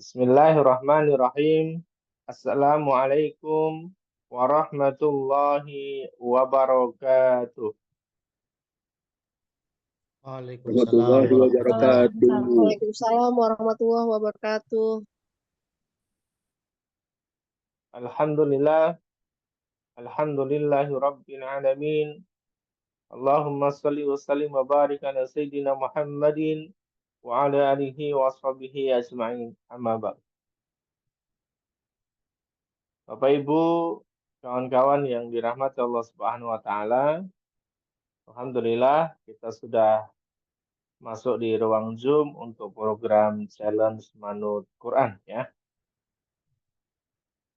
Bismillahirrahmanirrahim. Assalamualaikum warahmatullahi wabarakatuh. Waalaikumsalam Warahmatullahi warahmatullahi wabarakatuh. wabarakatuh. Waalaikumsalam warahmatullahi wabarakatuh. Alhamdulillah, alhamdulillahi rabbil alamin. Allahumma salli wa sallim wa barik ala sayyidina Muhammadin wa ala alihi wa sahbihi ajma'in. Amma ba'd. Bapak Ibu, kawan-kawan yang dirahmati Allah Subhanahu wa taala, alhamdulillah kita sudah masuk di ruang Zoom untuk program Challenge Manut Quran ya.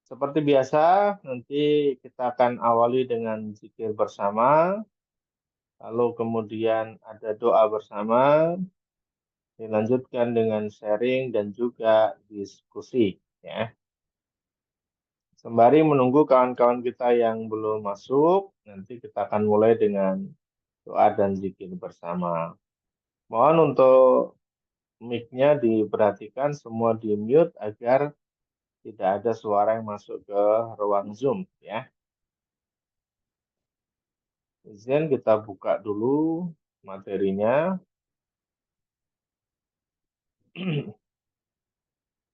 Seperti biasa, nanti kita akan awali dengan zikir bersama, lalu kemudian ada doa bersama, dilanjutkan dengan sharing dan juga diskusi ya. Sembari menunggu kawan-kawan kita yang belum masuk, nanti kita akan mulai dengan doa dan zikir bersama. Mohon untuk mic-nya diperhatikan semua di mute agar tidak ada suara yang masuk ke ruang Zoom ya. Izin kita buka dulu materinya.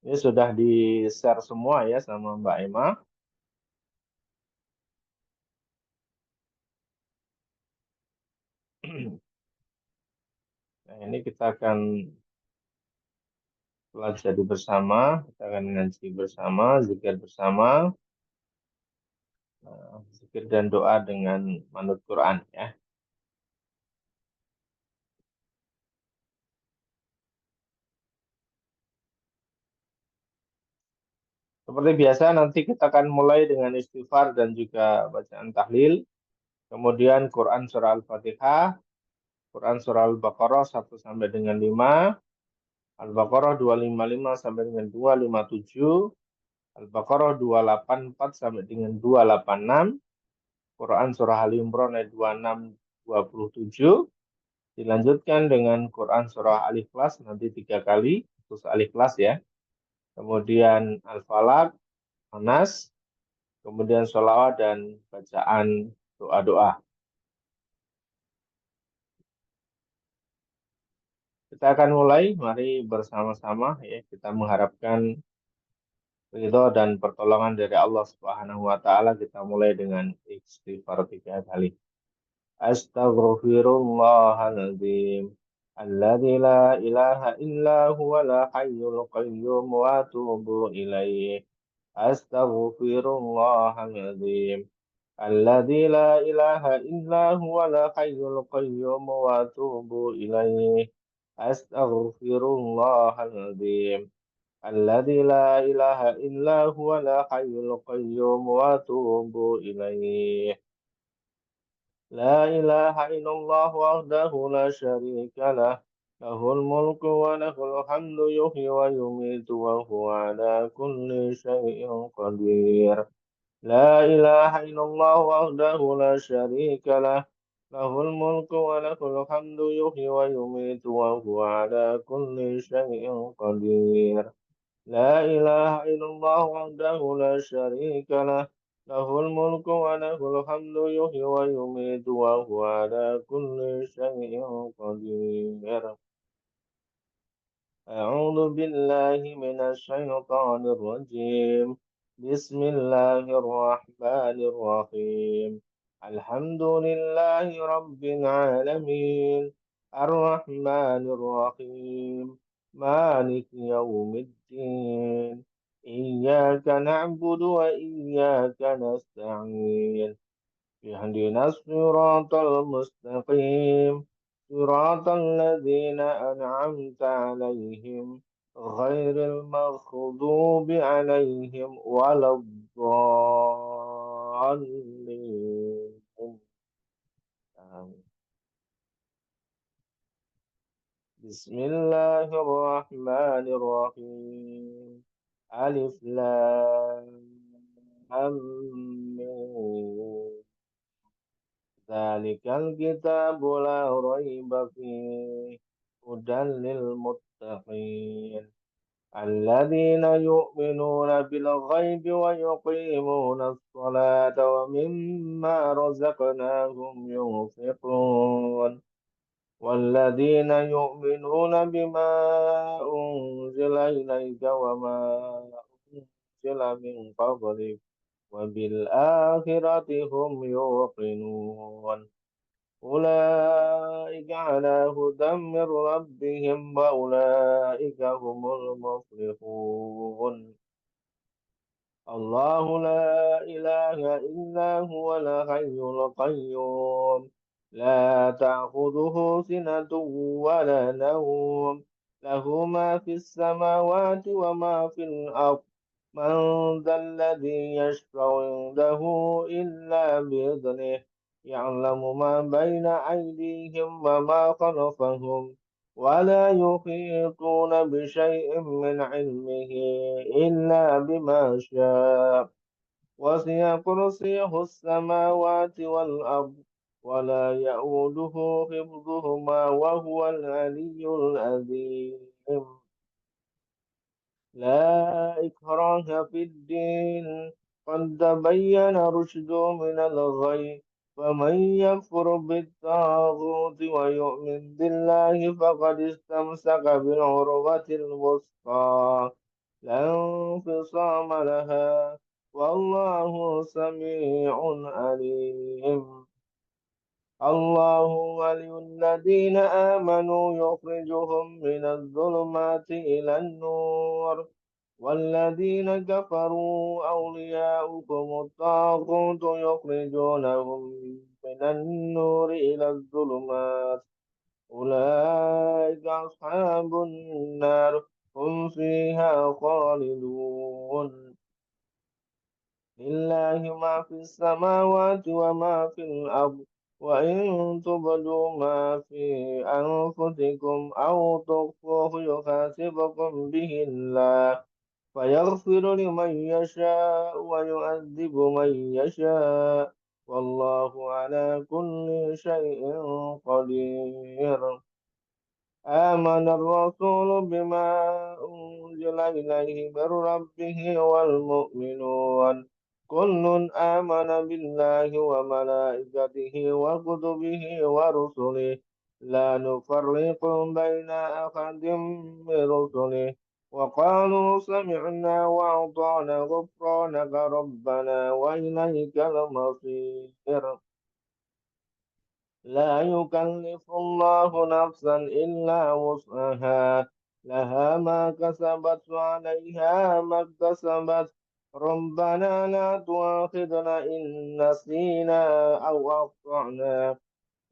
Ini sudah di-share semua ya sama Mbak Emma. Nah, ini kita akan pelajari bersama, kita akan ngaji bersama, zikir bersama, zikir dan doa dengan manut Quran ya. Seperti biasa nanti kita akan mulai dengan istighfar dan juga bacaan tahlil. Kemudian Quran surah Al-Fatihah, Quran surah Al-Baqarah 1 sampai dengan 5, Al-Baqarah 255 sampai dengan 257, Al-Baqarah 284 sampai dengan 286, Quran surah Ali Imran ayat 26-27, dilanjutkan dengan Quran surah Al-Ikhlas nanti 3 kali, khusus Al-Ikhlas ya. Kemudian Al-Falaq, Anas, kemudian sholawat dan bacaan doa-doa. Kita akan mulai, mari bersama-sama ya, kita mengharapkan ridho dan pertolongan dari Allah Subhanahu wa taala. Kita mulai dengan istighfar 3 kali. Astaghfirullahaladzim alladzi la ilaha illa huwal hayyul qayyum wa atubu ilaih. Astaghfirullahaladzim alladzi la ilaha illa huwal hayyul qayyum wa atubu ilaih. Astaghfirullahaladzim alladzi la ilaha illa huwal hayyul qayyum wa atubu ilaih. La ilaha illallah wahdahu la syarika lah, lahul mulku wa lahul hamdu yuhyi wa yumitu wa huwa ala kulli syai'in qadir. La ilaha illallah wahdahu la syarika lah, lahul mulku wa lahul hamdu yuhyi wa yumitu wa huwa ala kulli syai'in qadir. La ilaha illallah wahdahu la syarika lah, lahul mulku wa lahul hamdu yuhyi wa yumitu wa huwa ala kulli syai'in qadir. A'udzu billahi minasy syaithanir rajim. Bismillahirrahmanirrahim. Alhamdulillahi rabbil alamin. Ar-Rahmanir Rahim. مالك يوم الدين إياك نعبد وإياك نستعين اهدنا الصراط المستقيم صراط الذين أنعمت عليهم غير المغضوب عليهم ولا الضالين آمين. Bismillahirrahmanirrahim. Alif Lam Mim. Dzalikal kitabu la raiba fihi hudan lil muttaqin. الذين يؤمنون بالغيب ويقيمون الصلاة ومما رزقناهم ينفقون والذين يؤمنون بما أنزل إليك وما أنزل من قبلك وبالآخرة هم يوقنون أولئك على هدى من ربهم وأولئك هم المفلحون الله لا إله إلا هو الحي القيوم لا تأخذه سنة ولا نوم له ما في السماوات وما في الأرض من ذا الذي يشفع عنده إلا بإذنه يعلم ما بين أيديهم وما خلفهم ولا يحيطون بشيء من علمه إلا بما شاء وسع كرسيه السماوات والأرض ولا يؤوده حفظهما وهو العلي العظيم لا إكراه في الدين قد تبين رشد من الغي فمن يكفر بالطاغوت ويؤمن بالله فقد استمسك بالعروة الوثقى لا انفصام لها والله سميع عليم الله ولي الذين آمنوا يخرجهم من الظلمات إلى النور والذين كفروا أولياؤهم الطاغوت يخرجونهم من النور إلى الظلمات أولئك أصحاب النار هم فيها خالدون لله ما في السماوات وما في الأرض وإن تبدوا ما في أنفسكم أو تخفوه يحاسبكم به الله فيغفر لمن يشاء ويعذب من يشاء والله على كل شيء قدير آمن الرسول بما أنزل إليه من ربه والمؤمنون كل آمن بالله وملائكته وكتبه ورسله لا نفرق بين أحد من رسله وقالوا سمعنا وأطعنا غفرانك ربنا وإليك المصير لا يكلف الله نفسا إلا وسعها لها ما كسبت وعليها ما اكتسبت ربنا لا تؤاخذنا إن نسينا أو أخطأنا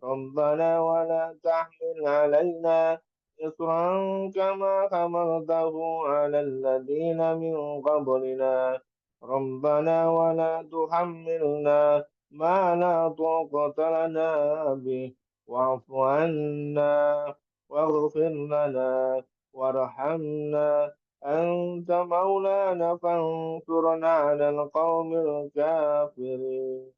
ربنا ولا تحمل علينا إصرا كما حملته على الذين من قبلنا ربنا ولا تحملنا ما لا طاقة لنا به واعف عنا واغفر لنا وارحمنا أنت مولانا فانصرنا على القوم الكافرين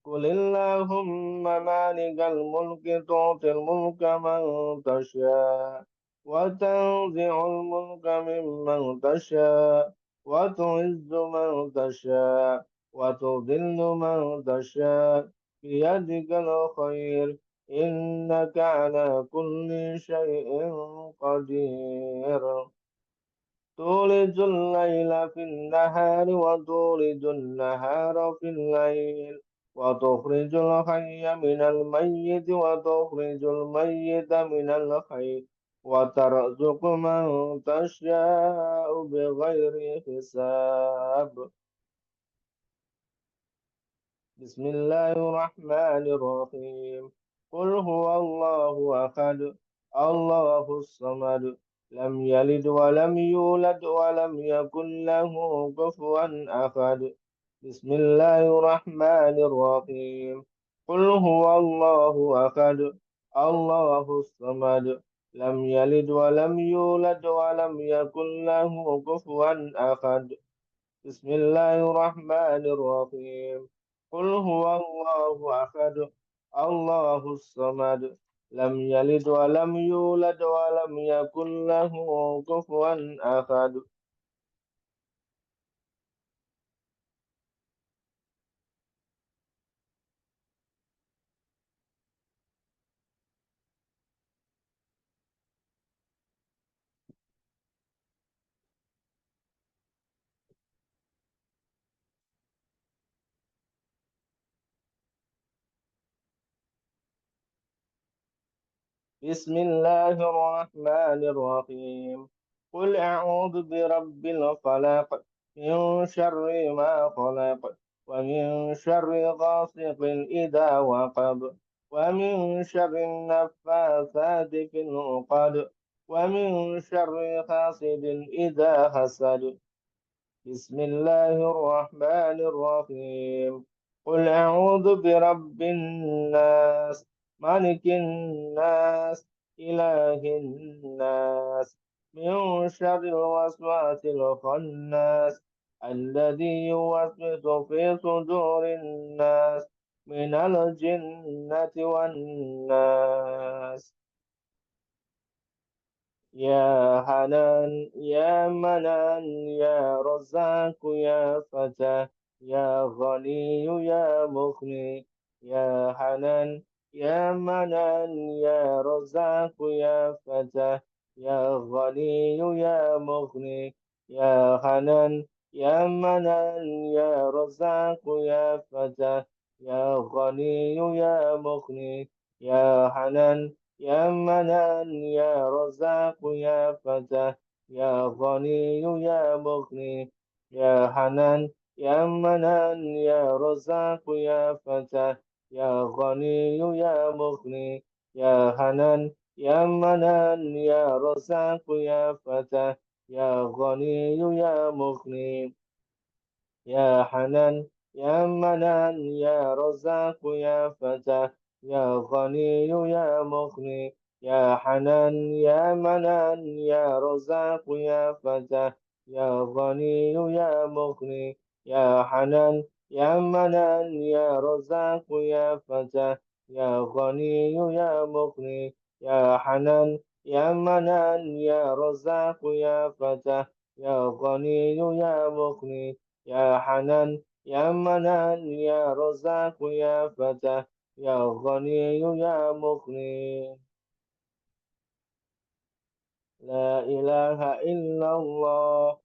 قل اللهم مالك الملك تعطي الملك من تشاء وتنزع الملك ممن تشاء وتعز من تشاء وتذل من تشاء بيدك الخير إنك على كل شيء قدير تولج الليل في النهار وتولج النهار في الليل وتخرج الحي من الميت وتخرج الميت من الحي وترزق من تشاء بغير حساب بسم الله الرحمن الرحيم قل هو الله أحد الله الصمد لم يلد ولم يولد ولم يكن له كفوا أحد بسم الله الرحمن الرحيم قل هو الله أحد الله الصمد لم يلد ولم يولد ولم يكن له كفوا أحد بسم الله الرحمن الرحيم قل هو الله أحد الله الصمد لم يلد ولم يولد ولم يكن له كفوا أحد. بسم الله الرحمن الرحيم. قل أعوذ برب الفلق، من شر ما خلق، ومن شر غاسق إذا وقب، ومن شر النفاثات في العقد، ومن شر حاسد إذا حسد. بسم الله الرحمن الرحيم. قل أعوذ برب الناس، ملك الناس، إله الناس، من شر الوسواس الخناس، الذي يوسوس في صدور الناس من الجنة والناس. يا حنان يا منان يا رزاق يا فتى، يا غني يا مغني. يا حنان يا منان يا رزاق يا فتى، يا غني يا مغني. يا حنان يا منان يا رزاق يا فتى، يا غني يا مغني. يا حنان يا منان يا رزاق يا فتى، يا غني يا مغني. يا حنان يا منان يا رزاق يا فتى، يا غني يا مغني. يا حنان يا منان يا رزاق يا فتى، يا غني يا مغني. يا حنان يا منان يا رزاق يا فتى، يا غني يا مغني. يا حنان يا منان يا رزاق يا فتى، يا غني يا مغني. يا حنان يا منان يا رزاق يا فتى، يا غني يا مغني. يا حنان يا منان يا رزاق يا فتى، يا غني يا مغني. يا حنان يا منان يا رزاق يا فتى، يا غني يا مغني. لا إله إلا الله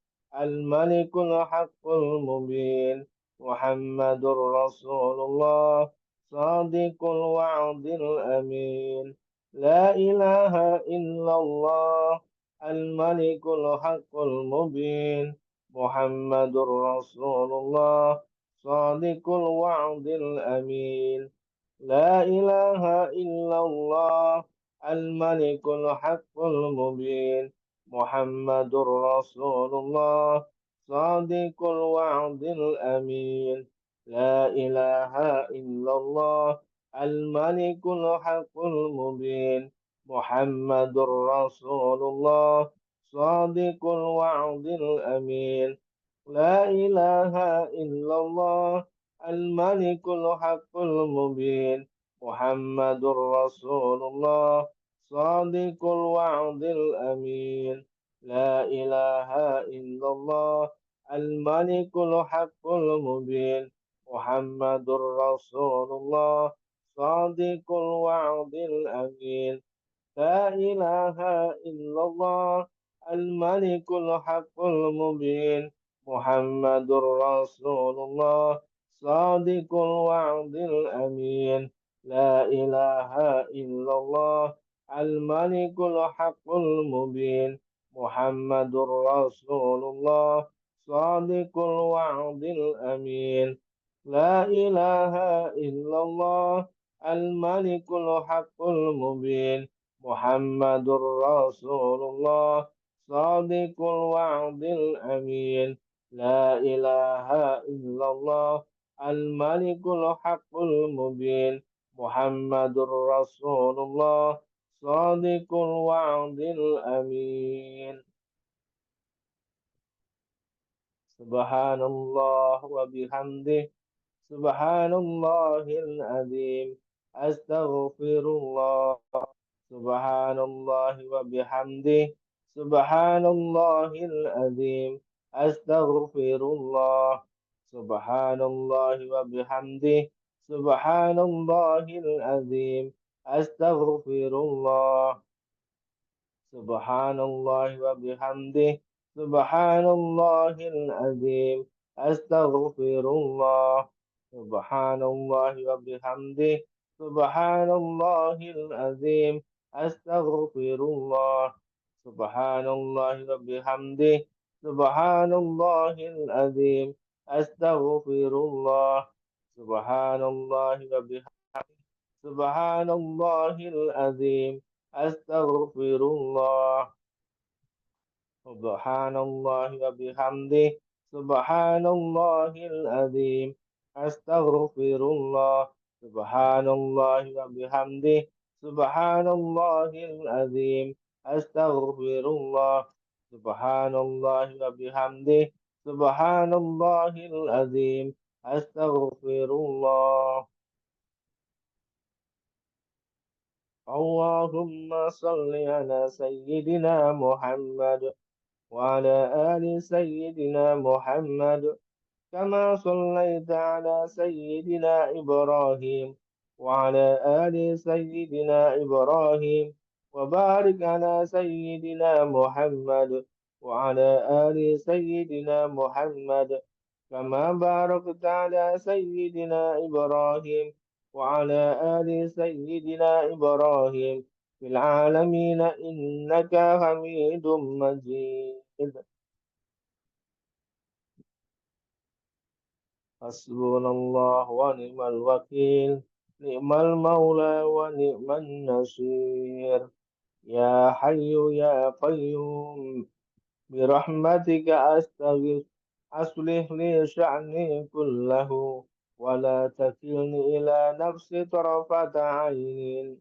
الملك الحق المبين، محمد رسول الله صادق الوعد الأمين. لا إله إلا الله الملك الحق المبين، محمد رسول الله صادق الوعد الأمين. لا إله إلا الله الملك الحق المبين، محمد رسول الله صادق الوعد الأمين. لا إله إلا الله الملك الحق المبين، محمد رسول الله صادق الوعد الأمين. لا إله إلا الله الملك الحق المبين، محمد رسول الله صادق الوعد الأمين. لا إله إلا الله الملك الحق المبين، محمد رسول الله صادق الوعد الأمين. لا إله إلا الله الملك الحق المبين، محمد رسول الله صادق الوعد الأمين. لا إله إلا الله الملك الحق المبين، محمد رسول الله صادق الوعد الأمين. لا إله إلا الله الملك الحق المبين، محمد رسول الله صادق الوعد الأمين. لا إله إلا الله الملك الحق المبين، محمد رسول الله صادق الوعد الأمين. سبحان الله وبحمده، سبحان الله العظيم. أستغفر الله. Subhanallah wa bihamdih. Subhanallahil azim. Astaghfirullah. Subhanallah wa bihamdih. Subhanallahil azim. Astaghfirullah. Subhanallah wa bihamdih. Subhanallahil azim. Astaghfirullah. Subhanallah wa bihamdih. Subhanallahil azim. Astaghfirullah. Subhanallah wa bihamdih. Subhanallahil azim. Astaghfirullah. Subhanallah wa bihamdih. Subhanallahil azim. Astaghfirullah. Subhanallah wa bihamdih. Subhanallahil azim. Astaghfirullah. Subhanallah wa bihamdih. Subhanallahil azim. Astaghfirullah. Subhanallah wa bihamdih. Subhanallahil azim. Astaghfirullah. Allahumma salli ala Sayyidina Muhammad wa ala ali Sayyidina Muhammad kama sallaita ala Sayyidina Ibrahim wa ala ali Sayyidina Ibrahim wa barik ala Sayyidina Muhammad wa ala ali Sayyidina Muhammad كما باركت على سيدنا إبراهيم وعلى آل سيدنا إبراهيم في العالمين إنك حميد مجيد. حسبنا الله ونعم الوكيل نعم المولى ونعم النصير يا حي يا قيوم برحمتك أستغيث أصلح لي شأني كله ولا تكلني إلى نفسي طرفة عين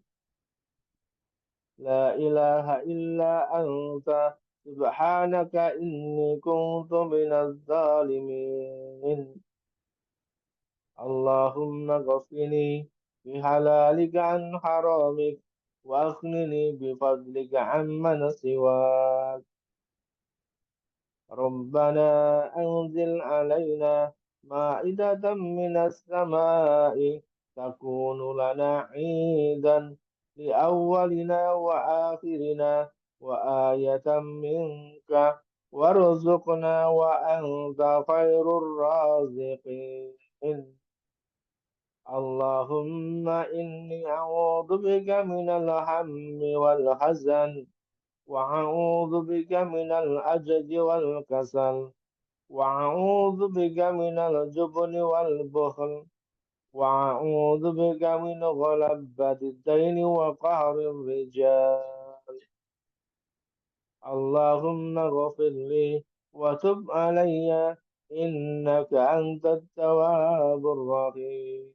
لا إله إلا أنت سبحانك إني كنت من الظالمين اللهم اغفني بحلالك عن حرامك وأغنني بفضلك عمن سواك ربنا أنزل علينا مائدة من السماء تكون لنا عيدا لأولنا وآخرنا وآية منك وارزقنا وأنت خير الرازقين اللهم إني أعوذ بك من الهم والحزن وأعوذ بك من العجز والكسل وأعوذ بك من الجبن والبخل وأعوذ بك من غلبة الدين وقهر الرجال اللهم اغفر لي وتب علي إنك أنت التواب الرحيم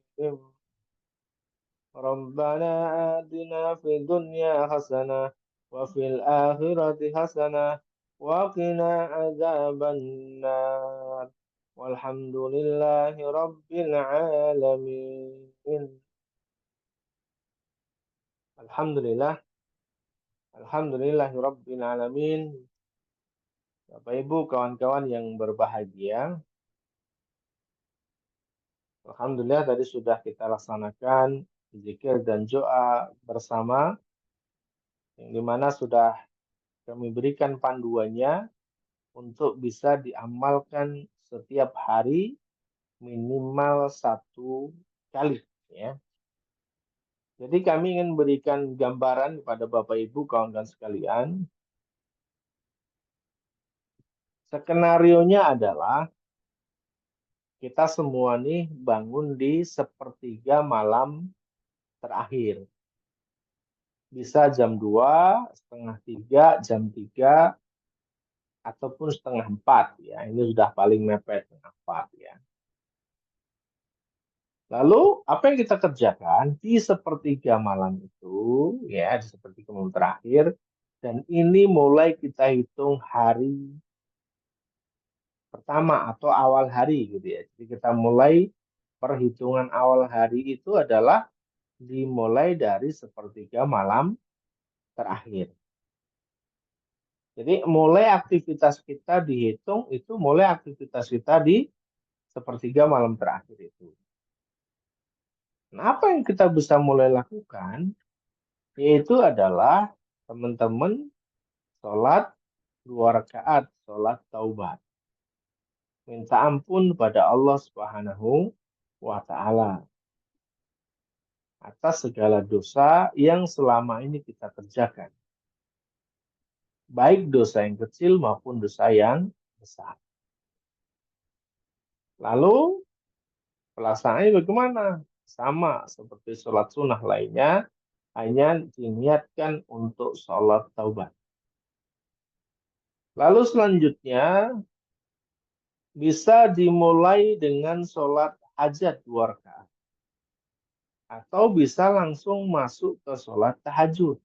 ربنا آتنا في الدنيا حسنة وفي الآخرة حسنة وقنا عذاب النار والحمد لله رب العالمين. Alhamdulillah, Rabbil Alamin. Bapak Ibu, kawan-kawan yang berbahagia, Alhamdulillah tadi sudah kita laksanakan zikir dan doa bersama, yang dimana sudah kami berikan panduannya untuk bisa diamalkan setiap hari minimal 1 kali. Ya. Jadi kami ingin berikan gambaran kepada Bapak Ibu kawan-kawan sekalian. Skenarionya adalah kita semua nih bangun di sepertiga malam terakhir. Bisa jam 2, setengah 3, jam 3, ataupun setengah 4. Ya. Ini sudah paling mepet setengah 4. Ya. Lalu apa yang kita kerjakan di sepertiga malam itu, ya di sepertiga malam terakhir, dan ini mulai kita hitung hari pertama atau awal hari gitu ya. Jadi kita mulai perhitungan awal hari itu adalah dimulai dari sepertiga malam terakhir. Jadi mulai aktivitas kita dihitung itu mulai aktivitas kita di sepertiga malam terakhir itu. Nah, apa yang kita bisa mulai lakukan? Yaitu adalah teman-teman sholat 2 rakaat, sholat taubat. Minta ampun pada Allah Subhanahu wa Ta'ala atas segala dosa yang selama ini kita kerjakan. Baik dosa yang kecil maupun dosa yang besar. Lalu pelaksanaannya bagaimana? Sama seperti sholat sunnah lainnya, hanya diniatkan untuk sholat taubat. Lalu selanjutnya bisa dimulai dengan sholat hajat 2 rakaat. Atau bisa langsung masuk ke sholat tahajud.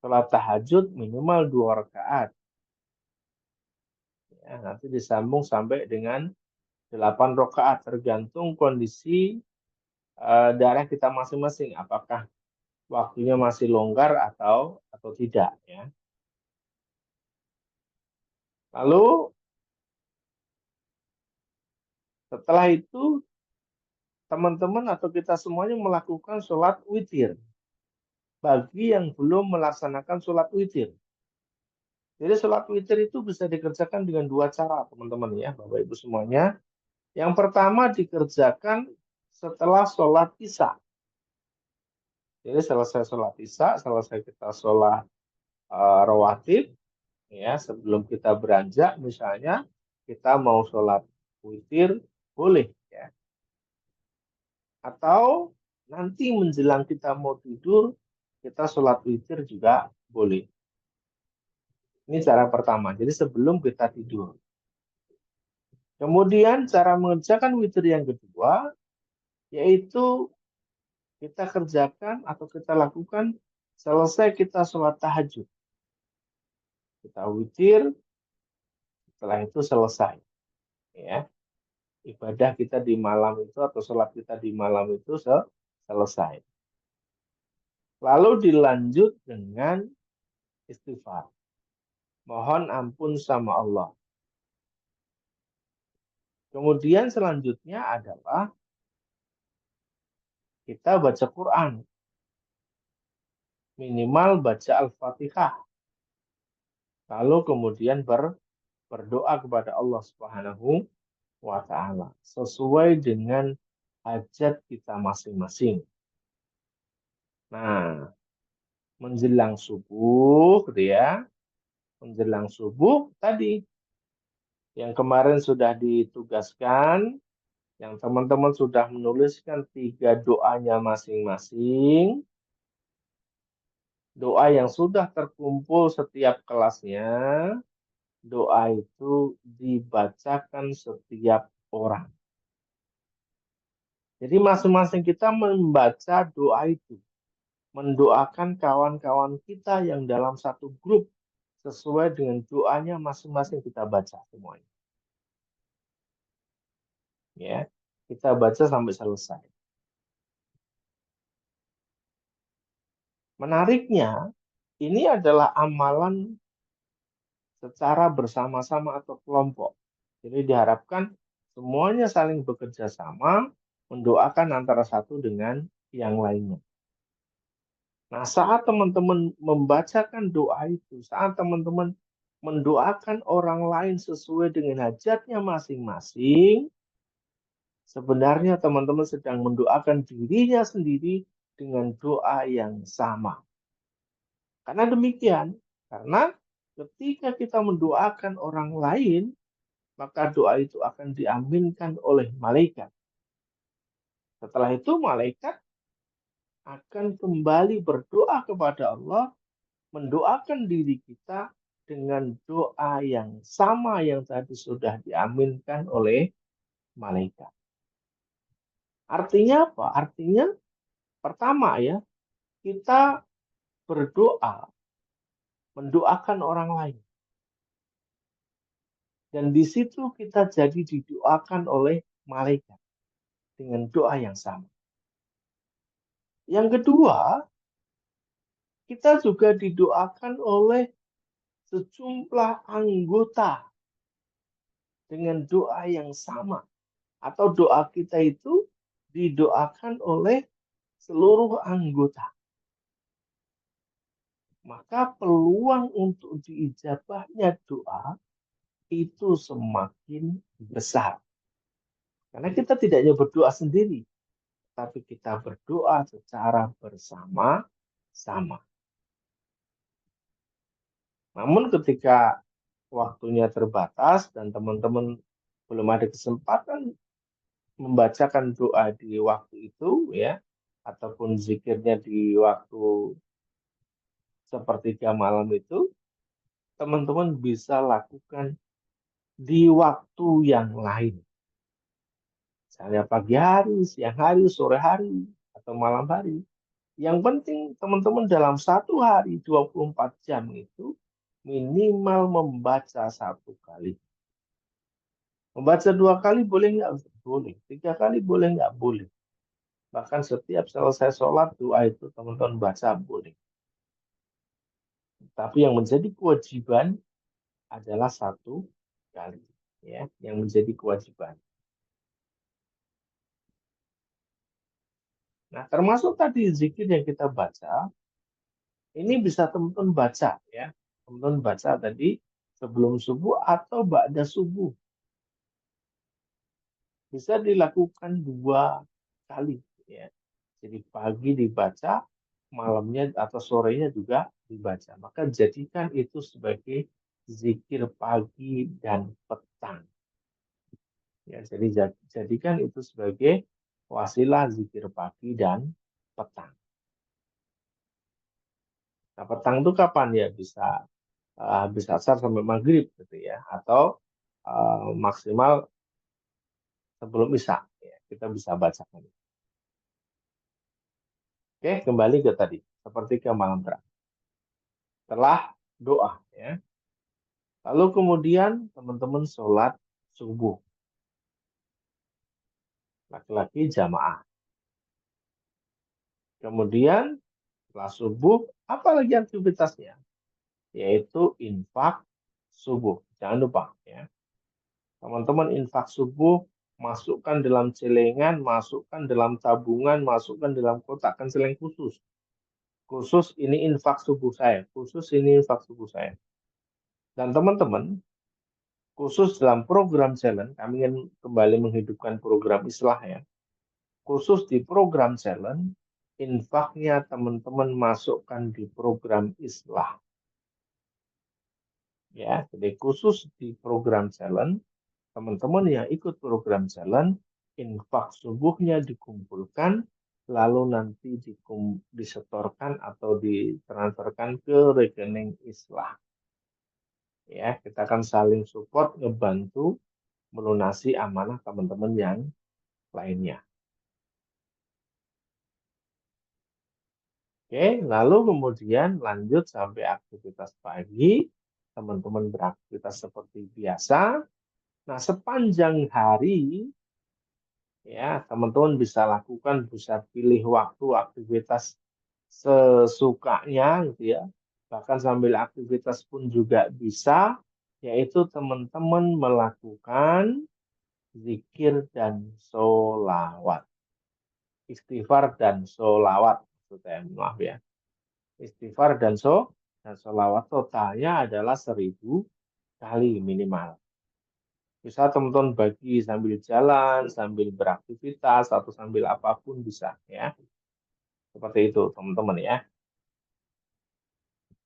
Sholat tahajud minimal 2 rakaat. Ya, nanti disambung sampai dengan 8 rakaat tergantung kondisi daerah kita masing-masing. Apakah waktunya masih longgar atau tidak ya. Lalu setelah itu teman-teman atau kita semuanya melakukan sholat witir bagi yang belum melaksanakan sholat witir. Jadi sholat witir itu bisa dikerjakan dengan 2 cara teman-teman ya Bapak Ibu semuanya. Yang pertama dikerjakan setelah sholat isya. Jadi selesai sholat isya, selesai kita sholat rawatib, ya sebelum kita beranjak misalnya kita mau sholat witir boleh ya. Atau nanti menjelang kita mau tidur kita sholat witir juga boleh. Ini cara pertama. Jadi sebelum kita tidur. Kemudian cara mengerjakan witir yang kedua yaitu kita kerjakan atau kita lakukan selesai kita sholat tahajud. Kita witir, setelah itu selesai. Ya. Ibadah kita di malam itu atau sholat kita di malam itu selesai. Lalu dilanjut dengan istighfar. Mohon ampun sama Allah. Kemudian selanjutnya adalah kita baca Quran. Minimal baca Al-Fatihah. Lalu kemudian berdoa kepada Allah Subhanahu wa Ta'ala. Sesuai dengan hajat kita masing-masing. Nah, menjelang subuh, gitu ya. Menjelang subuh tadi yang kemarin sudah ditugaskan, yang teman-teman sudah menuliskan 3 doanya masing-masing. Doa yang sudah terkumpul setiap kelasnya, doa itu dibacakan setiap orang. Jadi masing-masing kita membaca doa itu. Mendoakan kawan-kawan kita yang dalam satu grup sesuai dengan doanya masing-masing kita baca semuanya. Ya, kita baca sampai selesai. Menariknya, ini adalah amalan secara bersama-sama atau kelompok. Jadi diharapkan semuanya saling bekerja sama mendoakan antara satu dengan yang lainnya. Nah, saat teman-teman membacakan doa itu, saat teman-teman mendoakan orang lain sesuai dengan hajatnya masing-masing, sebenarnya teman-teman sedang mendoakan dirinya sendiri dengan doa yang sama. Karena demikian, karena ketika kita mendoakan orang lain, maka doa itu akan diaminkan oleh malaikat. Setelah itu malaikat akan kembali berdoa kepada Allah, mendoakan diri kita dengan doa yang sama yang tadi sudah diaminkan oleh malaikat. Artinya apa? Artinya pertama ya, kita berdoa, mendoakan orang lain. Dan di situ kita jadi didoakan oleh malaikat dengan doa yang sama. Yang kedua, kita juga didoakan oleh sejumlah anggota dengan doa yang sama. Atau doa kita itu didoakan oleh seluruh anggota. Maka peluang untuk diijabahnya doa itu semakin besar. Karena kita tidak hanya berdoa sendiri, tapi kita berdoa secara bersama-sama. Namun ketika waktunya terbatas dan teman-teman belum ada kesempatan membacakan doa di waktu itu, ya, ataupun zikirnya di waktu sepertiga malam itu, teman-teman bisa lakukan di waktu yang lain. Misalnya pagi hari, siang hari, sore hari, atau malam hari. Yang penting teman-teman dalam satu hari 24 jam itu minimal membaca 1 kali. Membaca 2 kali boleh nggak? Boleh. 3 kali boleh nggak? Boleh. Bahkan setiap selesai sholat doa itu teman-teman baca boleh. Tapi yang menjadi kewajiban adalah 1 kali, ya, yang menjadi kewajiban. Nah, termasuk tadi zikir yang kita baca, ini bisa teman-teman baca, ya, teman-teman baca tadi sebelum subuh atau ba'da subuh. Bisa dilakukan 2 kali, ya. Jadi pagi dibaca, malamnya atau sorenya juga dibaca. Maka jadikan itu sebagai zikir pagi dan petang. Ya, jadi jadikan itu sebagai wasilah zikir pagi dan petang. Nah, petang itu kapan ya? Bisa habis asar sampai maghrib gitu ya, atau maksimal sebelum isya, ya, kita bisa bacakan. Oke, kembali ke tadi, seperti ke malam terakhir. Setelah doa, ya. Lalu kemudian teman-teman sholat subuh. Laki-laki jamaah. Kemudian setelah subuh, apa lagi aktivitasnya? Yaitu infak subuh. Jangan lupa, ya. Teman-teman infak subuh, masukkan dalam celengan, masukkan dalam tabungan, masukkan dalam kotak celeng khusus. Khusus ini infak subuh saya, khusus ini infak subuh saya. Dan teman-teman, khusus dalam program challenge, kami ingin kembali menghidupkan program Islah, ya. Khusus di program challenge, infaknya teman-teman masukkan di program Islah. Ya, jadi khusus di program challenge, teman-teman yang ikut program challenge, infak subuhnya dikumpulkan, lalu nanti disetorkan atau ditransferkan ke rekening Islah. Ya, kita akan saling support, ngebantu melunasi amanah teman-teman yang lainnya. Oke, lalu kemudian lanjut sampai aktivitas pagi, teman-teman beraktivitas seperti biasa. Nah, sepanjang hari, ya, teman-teman bisa lakukan, bisa pilih waktu aktivitas sesukanya, gitu ya. Bahkan sambil aktivitas pun juga bisa, yaitu teman-teman melakukan zikir dan sholawat. Istighfar dan sholawat, maksudnya, maaf ya. Istighfar dan sholawat totalnya adalah 1000 kali minimal. Bisa teman-teman bagi sambil jalan, sambil beraktivitas, atau sambil apapun bisa, ya. Seperti itu teman-teman, ya.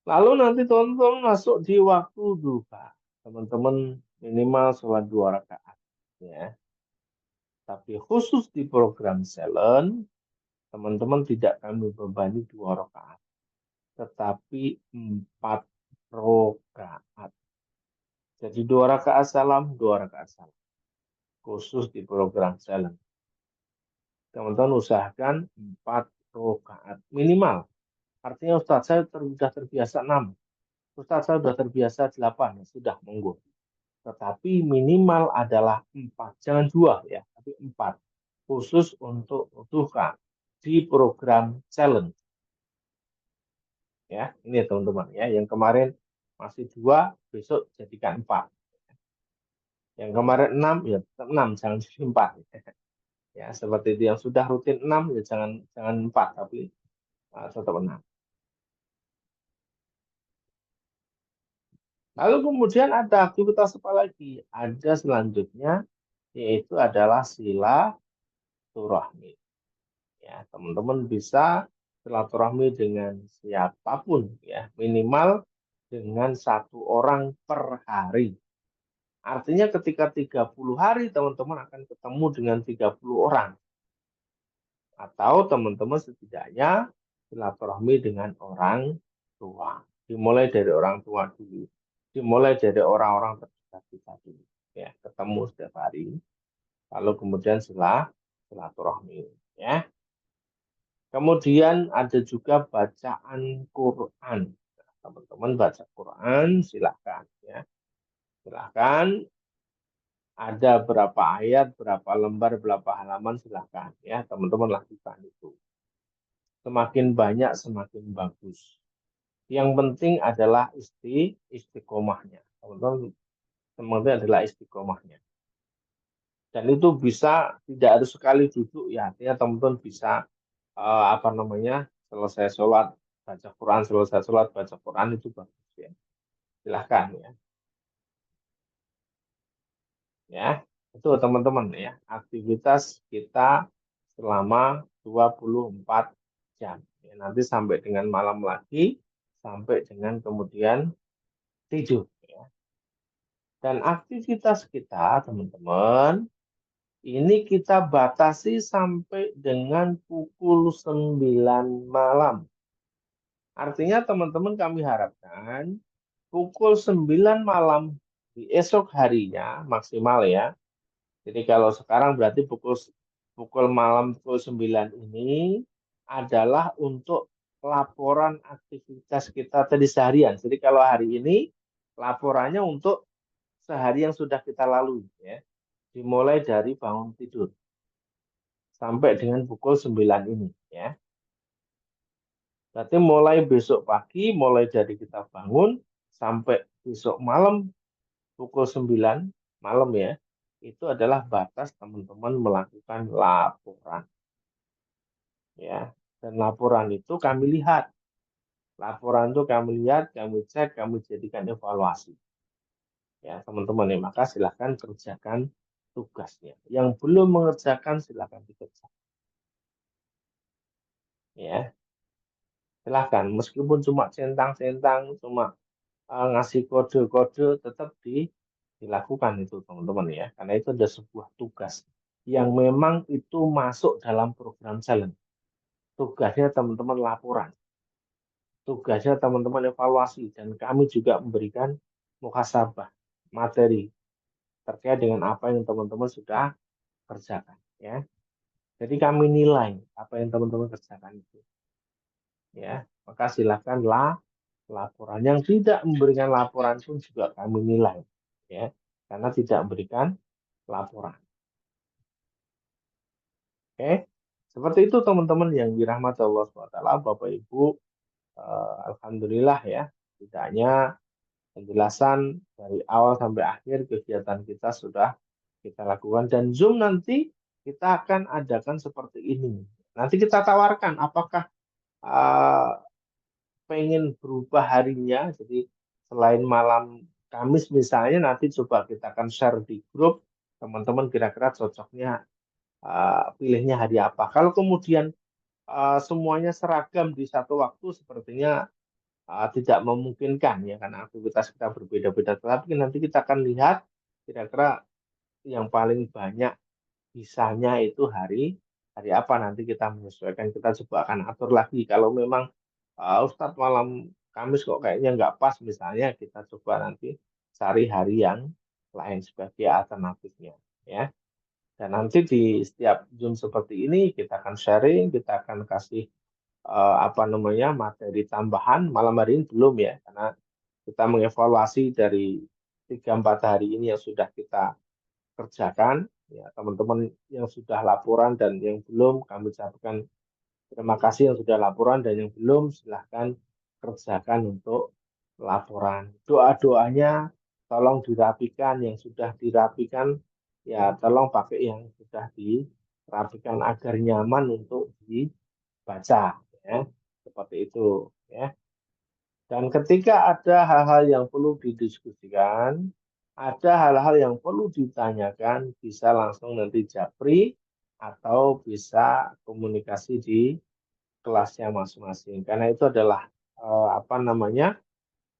Lalu nanti teman-teman masuk di waktu duha. Teman-teman minimal sholat 2 rakaat, ya. Tapi khusus di program challenge, teman-teman tidak kami bebani 2 rakaat, tetapi 4 rakaat. Jadi 2 rakaat salam, 2 rakaat salam. Khusus di program challenge. Teman-teman usahakan 4 rakaat minimal. Artinya Ustadz saya sudah terbiasa 6. Ustadz saya sudah terbiasa 8. Ya sudah, monggo. Tetapi minimal adalah 4. Jangan 2 ya, tapi 4. Khusus untuk duha di program challenge. Ya, ini teman-teman ya, yang kemarin masih 2, besok jadikan 4. Yang kemarin 6, ya tetap 6, jangan jadi 4. Ya, seperti itu. Yang sudah rutin 6, ya jangan 4, tapi tetap 6. Lalu kemudian ada aktivitas apa lagi? Ada selanjutnya, yaitu adalah silaturahmi. Ya, teman-teman bisa silaturahmi dengan siapapun, ya, minimal dengan 1 orang per hari. Artinya ketika 30 hari teman-teman akan ketemu dengan 30 orang. Atau teman-teman setidaknya silaturahmi dengan orang tua. Dimulai dari orang tua dulu. Dimulai dari orang-orang terdekat kita dulu. Ya, ketemu setiap hari. Lalu kemudian silaturahmi. Ya. Kemudian ada juga bacaan Quran. Teman-teman baca Quran, silahkan. Ya. Silahkan, ada berapa ayat, berapa lembar, berapa halaman, silahkan. Ya, teman-teman lakukan itu. Semakin banyak, semakin bagus. Yang penting adalah istiqomahnya. Teman-teman, penting adalah istiqomahnya. Dan itu bisa tidak harus sekali duduk, ya. Artinya teman-teman bisa selesai sholat baca Quran, selesai sholat baca Quran, itu bagus ya. Silahkan ya. Ya, itu teman-teman ya, aktivitas kita selama 24 jam. Ya, nanti sampai dengan malam lagi, sampai dengan kemudian tidur. Ya. Dan aktivitas kita, teman-teman, ini kita batasi sampai dengan pukul 9 malam. Artinya teman-teman kami harapkan pukul 9 malam di esok harinya maksimal ya. Jadi kalau sekarang berarti pukul malam pukul 9 ini adalah untuk laporan aktivitas kita tadi seharian. Jadi kalau hari ini laporannya untuk sehari yang sudah kita lalui ya. Dimulai dari bangun tidur sampai dengan pukul 9 ini ya. Berarti mulai besok pagi, mulai dari kita bangun sampai besok malam pukul 9 malam ya, itu adalah batas teman-teman melakukan laporan. Ya, dan laporan itu kami lihat. Laporan itu kami lihat, kami cek, kami jadikan evaluasi. Ya, teman-teman ya, maka silahkan kerjakan tugasnya. Yang belum mengerjakan silahkan dikerjakan. Ya, silahkan. Meskipun cuma centang-centang, cuma ngasih kode-kode, tetap dilakukan itu teman-teman ya. Karena itu ada sebuah tugas yang memang itu masuk dalam program challenge. Tugasnya teman-teman laporan. Tugasnya teman-teman evaluasi. Dan kami juga memberikan muhasabah, materi terkait dengan apa yang teman-teman sudah kerjakan. Ya. Jadi kami nilai apa yang teman-teman kerjakan itu. Ya, maka silakanlah laporan. Yang tidak memberikan laporan pun juga kami nilai. Ya, karena tidak memberikan laporan. Oke, seperti itu teman-teman yang dirahmati Allah SWT, Bapak Ibu. Alhamdulillah ya, tidak hanya penjelasan dari awal sampai akhir kegiatan kita sudah kita lakukan, dan Zoom nanti kita akan adakan seperti ini. Nanti kita tawarkan apakah pengen berubah harinya, jadi selain malam Kamis misalnya, nanti coba kita akan share di grup, teman-teman kira-kira cocoknya pilihnya hari apa. Kalau kemudian semuanya seragam di satu waktu, sepertinya tidak memungkinkan ya, karena aktivitas kita berbeda-beda. Tetapi nanti kita akan lihat kira-kira yang paling banyak bisanya itu hari hari apa, nanti kita menyesuaikan, kita coba akan atur lagi. Kalau memang Ustadz malam Kamis kok kayaknya nggak pas misalnya, kita coba nanti cari hari yang lain sebagai alternatifnya ya. Dan nanti di setiap Zoom seperti ini kita akan sharing, kita akan kasih materi tambahan. Malam hari ini belum ya, karena kita mengevaluasi dari 3-4 hari ini yang sudah kita kerjakan. Ya, teman-teman yang sudah laporan dan yang belum, kami ucapkan terima kasih yang sudah laporan, dan yang belum silahkan kerjakan untuk laporan. Doa-doanya tolong dirapikan, yang sudah dirapikan ya tolong pakai yang sudah dirapikan agar nyaman untuk dibaca ya. Seperti itu ya. Dan ketika ada hal-hal yang perlu didiskusikan, ada hal-hal yang perlu ditanyakan, bisa langsung nanti japri atau bisa komunikasi di kelasnya masing-masing. Karena itu adalah apa namanya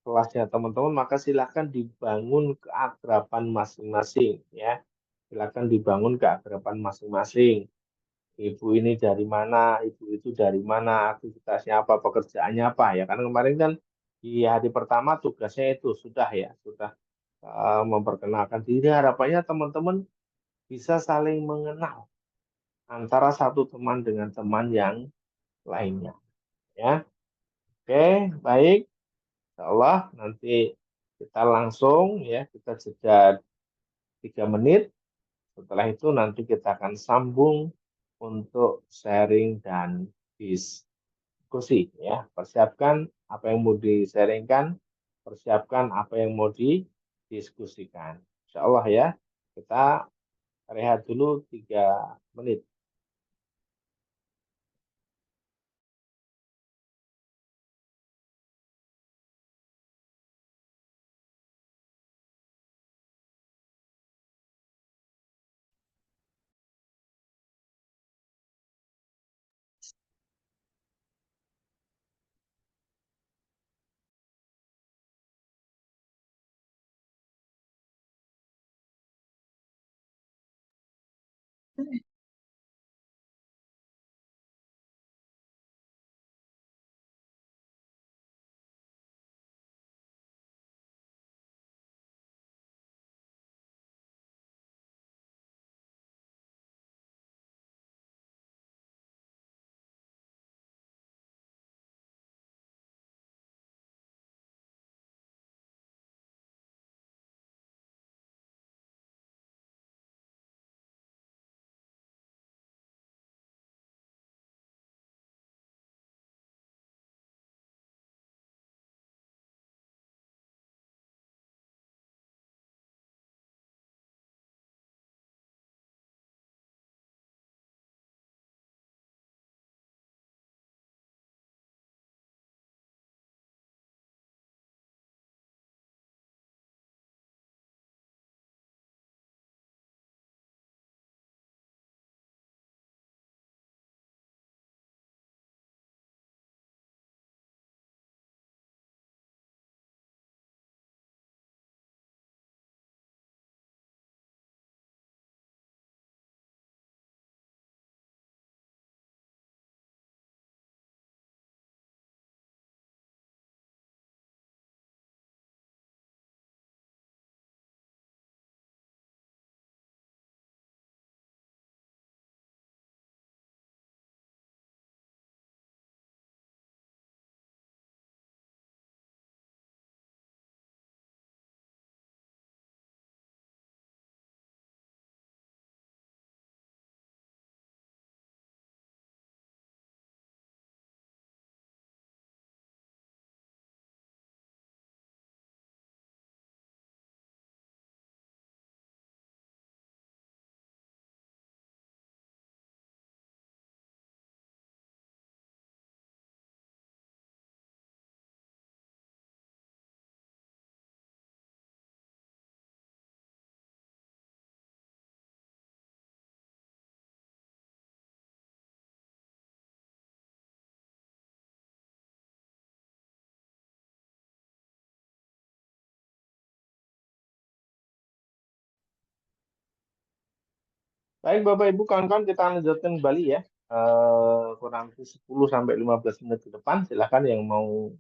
kelasnya teman-teman, maka silakan dibangun keakraban masing-masing ya. Silakan dibangun keakraban masing-masing. Ibu ini dari mana, ibu itu dari mana, aktivitasnya apa, pekerjaannya apa ya. Karena kemarin kan di hari pertama tugasnya itu sudah ya, sudah memperkenalkan diri. Harapannya teman-teman bisa saling mengenal antara satu teman dengan teman yang lainnya. Ya, oke, baik. Insya Allah nanti kita langsung ya kita jeda 3 menit. Setelah itu nanti kita akan sambung untuk sharing dan diskusi ya. Persiapkan apa yang mau di-sharingkan, persiapkan apa yang mau didiskusikan. Insya Allah ya, kita rehat dulu 3 menit. Baik Bapak Ibu kawan-kawan, kita lanjutkan kembali ya. Kurang lebih 10 sampai 15 menit ke depan. Silakan yang mau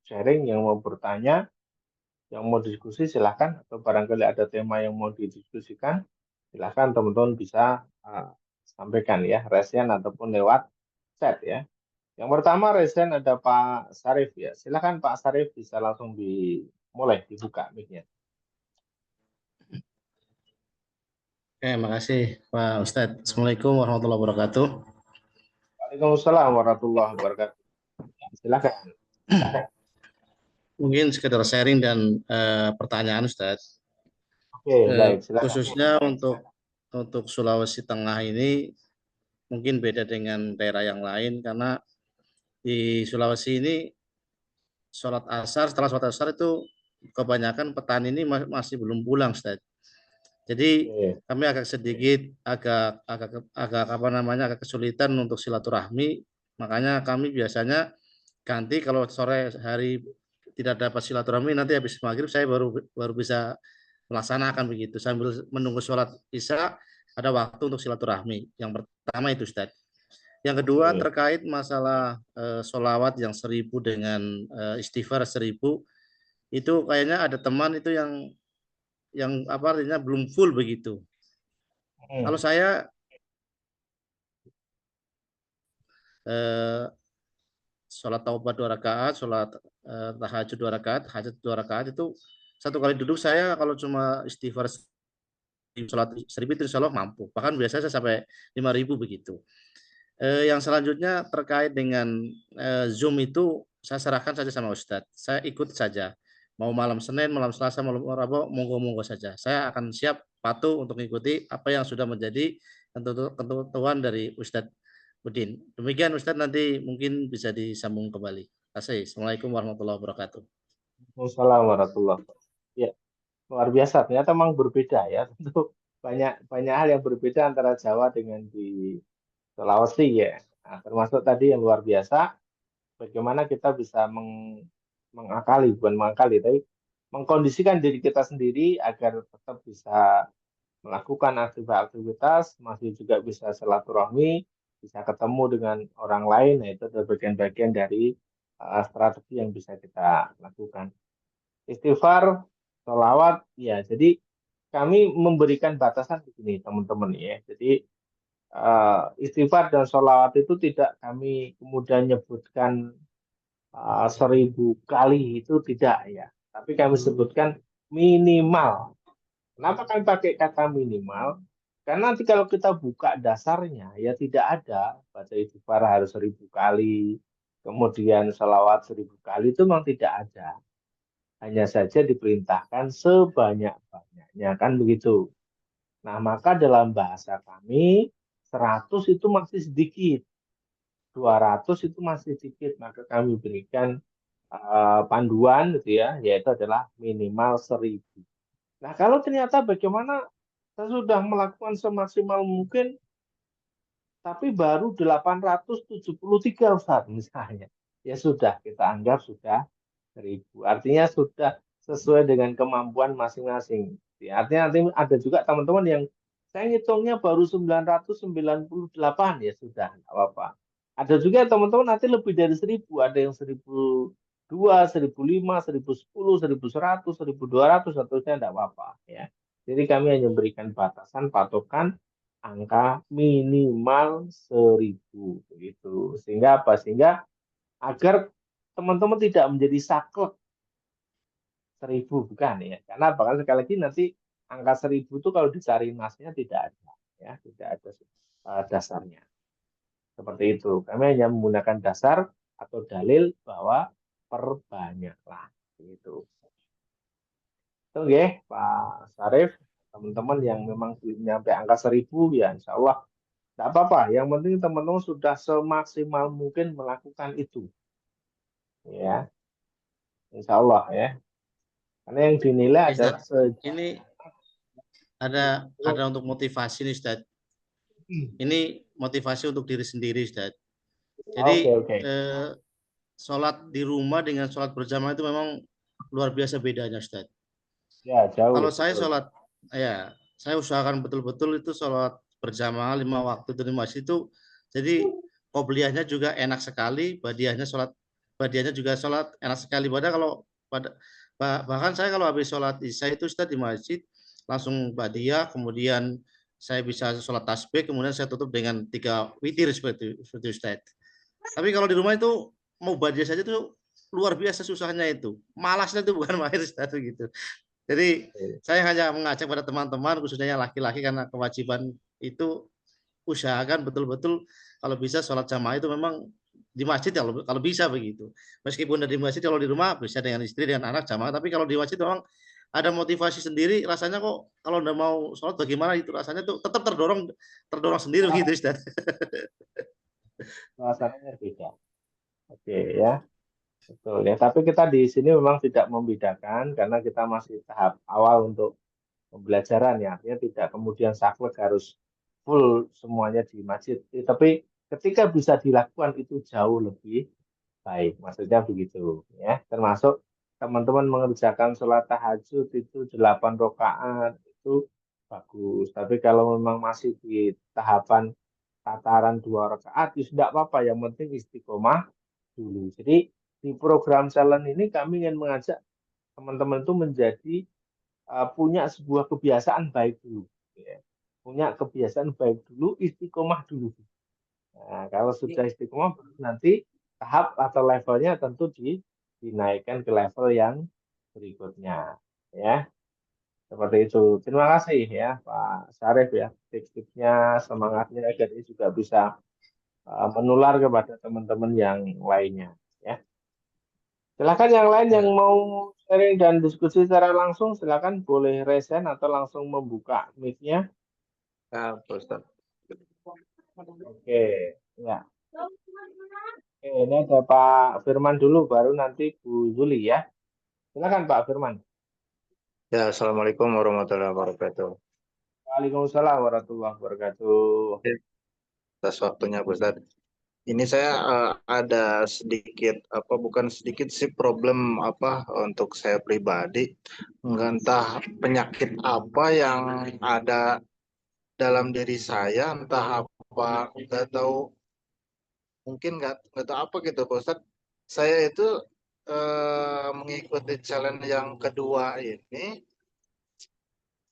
sharing, yang mau bertanya, yang mau diskusi silahkan, atau barangkali ada tema yang mau didiskusikan, silahkan teman-teman bisa sampaikan ya, resen ataupun lewat chat ya. Yang pertama resen ada Pak Sarif ya, silahkan Pak Sarif bisa langsung dimulai dibuka mic-nya. Oke, makasih Pak Ustadz. Assalamualaikum warahmatullahi wabarakatuh. Waalaikumsalam warahmatullahi wabarakatuh. Silahkan. Mungkin sekedar sharing dan pertanyaan Ustaz. Oke, baik, silakan. Khususnya untuk Sulawesi Tengah ini mungkin beda dengan daerah yang lain karena di Sulawesi ini setelah sholat asar itu kebanyakan petani ini masih belum pulang, Ustaz. Jadi Oke, kami agak apa namanya agak kesulitan untuk silaturahmi. Makanya kami biasanya ganti kalau sore hari tidak dapat silaturahmi, nanti habis maghrib saya baru baru bisa melaksanakan begitu sambil menunggu sholat isya ada waktu untuk silaturahmi. Yang pertama itu Ustaz. Yang kedua oke. terkait masalah sholawat yang 1.000 dengan istighfar 1.000 itu kayaknya ada teman itu yang apa artinya belum full begitu. Kalau Hmm, saya eh, sholat taubat 2 rakaat, sholat tahajud 2 rakaat, hajat 2 rakaat itu satu kali duduk saya kalau cuma istighfar sholat 1.000 itu insya Allah mampu. Bahkan biasanya saya sampai 5.000 begitu. Yang selanjutnya terkait dengan Zoom itu saya serahkan saja sama Ustadz. Saya ikut saja. Mau malam Senin, malam Selasa, malam Rabu, monggo-monggo saja. Saya akan siap patuh untuk mengikuti apa yang sudah menjadi ketentuan dari Ustadz Budin. Demikian Ustadz, nanti mungkin bisa disambung kembali. Terima kasih. Assalamualaikum warahmatullahi wabarakatuh. Waalaikumsalam warahmatullahi wabarakatuh. Ya, luar biasa. Ternyata memang berbeda ya. Tentu banyak banyak hal yang berbeda antara Jawa dengan di Sulawesi ya. Nah, termasuk tadi yang luar biasa, bagaimana kita bisa mengakali, bukan mengakali, tapi mengkondisikan diri kita sendiri agar tetap bisa melakukan aktivitas, masih juga bisa silaturahmi, bisa ketemu dengan orang lain. Nah, itu adalah bagian-bagian dari strategi yang bisa kita lakukan. Istighfar, sholawat, ya. Jadi kami memberikan batasan begini, teman-teman ya. Jadi istighfar dan sholawat itu tidak kami kemudian nyebutkan 1.000 kali itu tidak ya. Tapi kami sebutkan minimal. Kenapa kami pakai kata minimal? Karena nanti kalau kita buka dasarnya, ya tidak ada baca istighfar harus 1.000 kali, kemudian sholawat 1.000 kali itu memang tidak ada. Hanya saja diperintahkan sebanyak-banyaknya, kan begitu. Nah, maka dalam bahasa kami, 100 itu masih sedikit, 200 itu masih sedikit, maka kami berikan panduan gitu ya, yaitu adalah minimal 1.000. Nah, kalau ternyata bagaimana saya sudah melakukan semaksimal mungkin, tapi baru 873 Ustaz misalnya. Ya sudah, kita anggap sudah 1.000. Artinya sudah sesuai dengan kemampuan masing-masing. Ya, artinya nanti ada juga teman-teman yang saya ngitungnya baru 998 ya sudah, nggak apa-apa. Ada juga teman-teman nanti lebih dari 1.000, ada yang 1.002, 1.005, 1.010, 1.100, 1.200, seterusnya enggak apa-apa ya. Jadi kami hanya memberikan batasan patokan angka minimal 1.000 begitu. Sehingga apa? Sehingga agar teman-teman tidak menjadi saklek 1.000 bukan ya. Karena bahkan sekali lagi nanti angka 1.000 itu kalau dicari nasnya tidak ada ya, tidak ada dasarnya. Seperti itu. Kami hanya menggunakan dasar atau dalil bahwa perbanyaklah itu. Oke, Pak Sarif, teman-teman yang memang belum nyampe angka 1.000 ya insya Allah tidak apa-apa. Yang penting teman-teman sudah semaksimal mungkin melakukan itu. Ya, insya Allah ya. Karena yang dinilai adalah Ustadz, ini ada untuk motivasi nih Ustadz. Ini motivasi untuk diri sendiri Ustadz. Oke, Jadi oke. sholat di rumah dengan sholat berjamaah itu memang luar biasa bedanya Ustadz. Ya, Kalau jauh, saya betul. sholat, ya saya usahakan betul-betul itu sholat berjamaah 5 waktu di masjid itu. Jadi qobliyahnya juga enak sekali, badiahnya juga sholat enak sekali. Padahal kalau bahkan saya kalau habis sholat isya itu Ustadz di masjid langsung badiah, kemudian saya bisa sholat tasbih, kemudian saya tutup dengan 3 witir seperti Ustadz. Tapi kalau di rumah itu mau badiah saja itu luar biasa susahnya itu. Malasnya itu bukan main Ustadz gitu. Jadi saya hanya mengajak pada teman-teman khususnya yang laki-laki karena kewajiban itu usahakan betul-betul kalau bisa sholat jamaah itu memang di masjid ya kalau bisa begitu. Meskipun dari masjid, kalau di rumah bisa dengan istri dengan anak jamaah, tapi kalau di masjid memang ada motivasi sendiri, rasanya kok kalau udah mau sholat bagaimana itu rasanya tuh tetap terdorong terdorong sendiri gitu Ustaz. Suasananya beda. Oke ya, betul ya. Tapi kita di sini memang tidak membedakan karena kita masih tahap awal untuk pembelajaran ya. Artinya tidak kemudian saklek harus full semuanya di masjid. Tapi ketika bisa dilakukan itu jauh lebih baik. Maksudnya begitu ya. Termasuk teman-teman mengerjakan sholat tahajud itu 8 rakaat itu bagus. Tapi kalau memang masih di tahapan tataran 2 rakaat, itu tidak apa-apa. Yang penting istiqomah dulu. Jadi di program challenge ini kami ingin mengajak teman-teman itu menjadi punya sebuah kebiasaan baik dulu. Ya. Punya kebiasaan baik dulu, istiqomah dulu. Nah, kalau sudah istiqomah, nanti tahap atau levelnya tentu dinaikkan ke level yang berikutnya. Ya, seperti itu. Terima kasih ya Pak Syarif ya, tips-tipsnya, semangatnya agar ini juga bisa menular kepada teman-teman yang lainnya. Ya, silakan yang lain yang Ya. mau sharing dan diskusi secara langsung, silakan boleh resen atau langsung membuka mic-nya. Ya, Pak Ustaz. Oke, ya. Oke, ini ada Pak Firman dulu, baru nanti Bu Zuli ya. Silakan Pak Firman. Ya, Assalamualaikum warahmatullahi wabarakatuh. Waalaikumsalam warahmatullahi wabarakatuh. Ya, atas waktunya, Pak Ustaz. Ini saya ada sedikit bukan sedikit sih problem untuk saya pribadi, nggak entah penyakit apa yang ada dalam diri saya, entah apa, nggak tahu, mungkin nggak tahu apa gitu, Pak Ustaz. Saya itu mengikuti challenge yang kedua ini,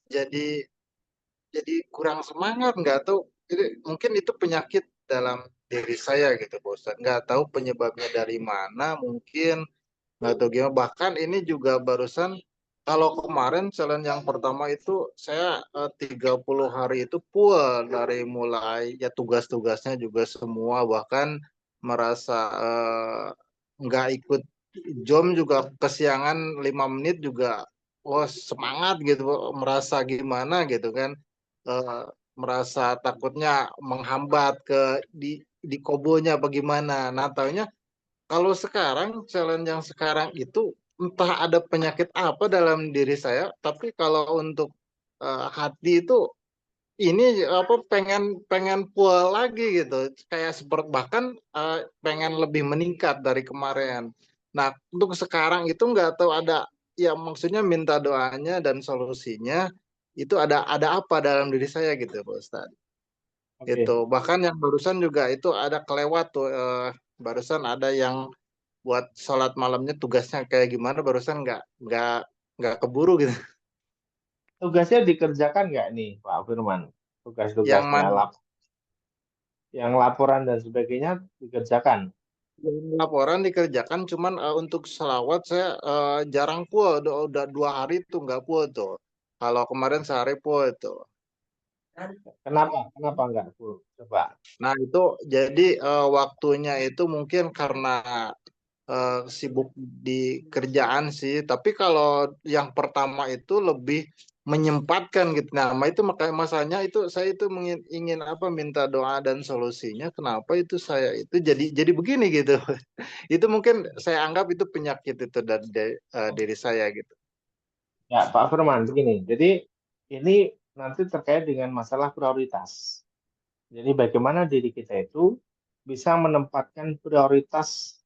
jadi kurang semangat, nggak tahu, mungkin itu penyakit dalam diri saya gitu, Pak Ustaz. Nggak tahu penyebabnya dari mana, mungkin nggak tahu gimana. Bahkan ini juga barusan, kalau kemarin challenge yang pertama itu saya 30 hari itu full, dari mulai ya tugas-tugasnya juga semua, bahkan merasa nggak ikut jam juga, kesiangan 5 menit juga, wah semangat gitu, merasa gimana gitu kan, eh, merasa takutnya menghambat ke di kobonya bagaimana. Nah, taunya kalau sekarang challenge yang sekarang itu entah ada penyakit apa dalam diri saya, tapi kalau untuk hati itu ini pengen pengen full lagi gitu, kayak seperti bahkan pengen lebih meningkat dari kemarin. Nah, untuk sekarang itu nggak tahu ada, ya maksudnya minta doanya dan solusinya itu ada apa dalam diri saya gitu, Pak Ustadz. Oke, Itu bahkan yang barusan juga itu ada kelewat tuh, barusan ada yang buat sholat malamnya tugasnya kayak gimana, barusan nggak keburu gitu. tugasnya dikerjakan nggak nih Pak Firman? Yang Tugas-tugasnya, mana yang laporan dan sebagainya dikerjakan. laporan dikerjakan, cuman untuk selawat saya jarang full, udah 2 hari tuh nggak full tuh. Kalau kemarin sehari full tuh. Kenapa? Kenapa nggak full? Coba. Nah itu jadi waktunya itu mungkin karena sibuk di kerjaan sih. Tapi kalau yang pertama itu lebih menyempatkan gitu. Nah, itu makanya masanya itu saya itu ingin minta doa dan solusinya. Kenapa itu saya itu jadi begini gitu. Itu mungkin saya anggap itu penyakit itu dari diri saya gitu. Ya, Pak Firman, begini. Jadi ini nanti terkait dengan masalah prioritas. Jadi bagaimana diri kita itu bisa menempatkan prioritas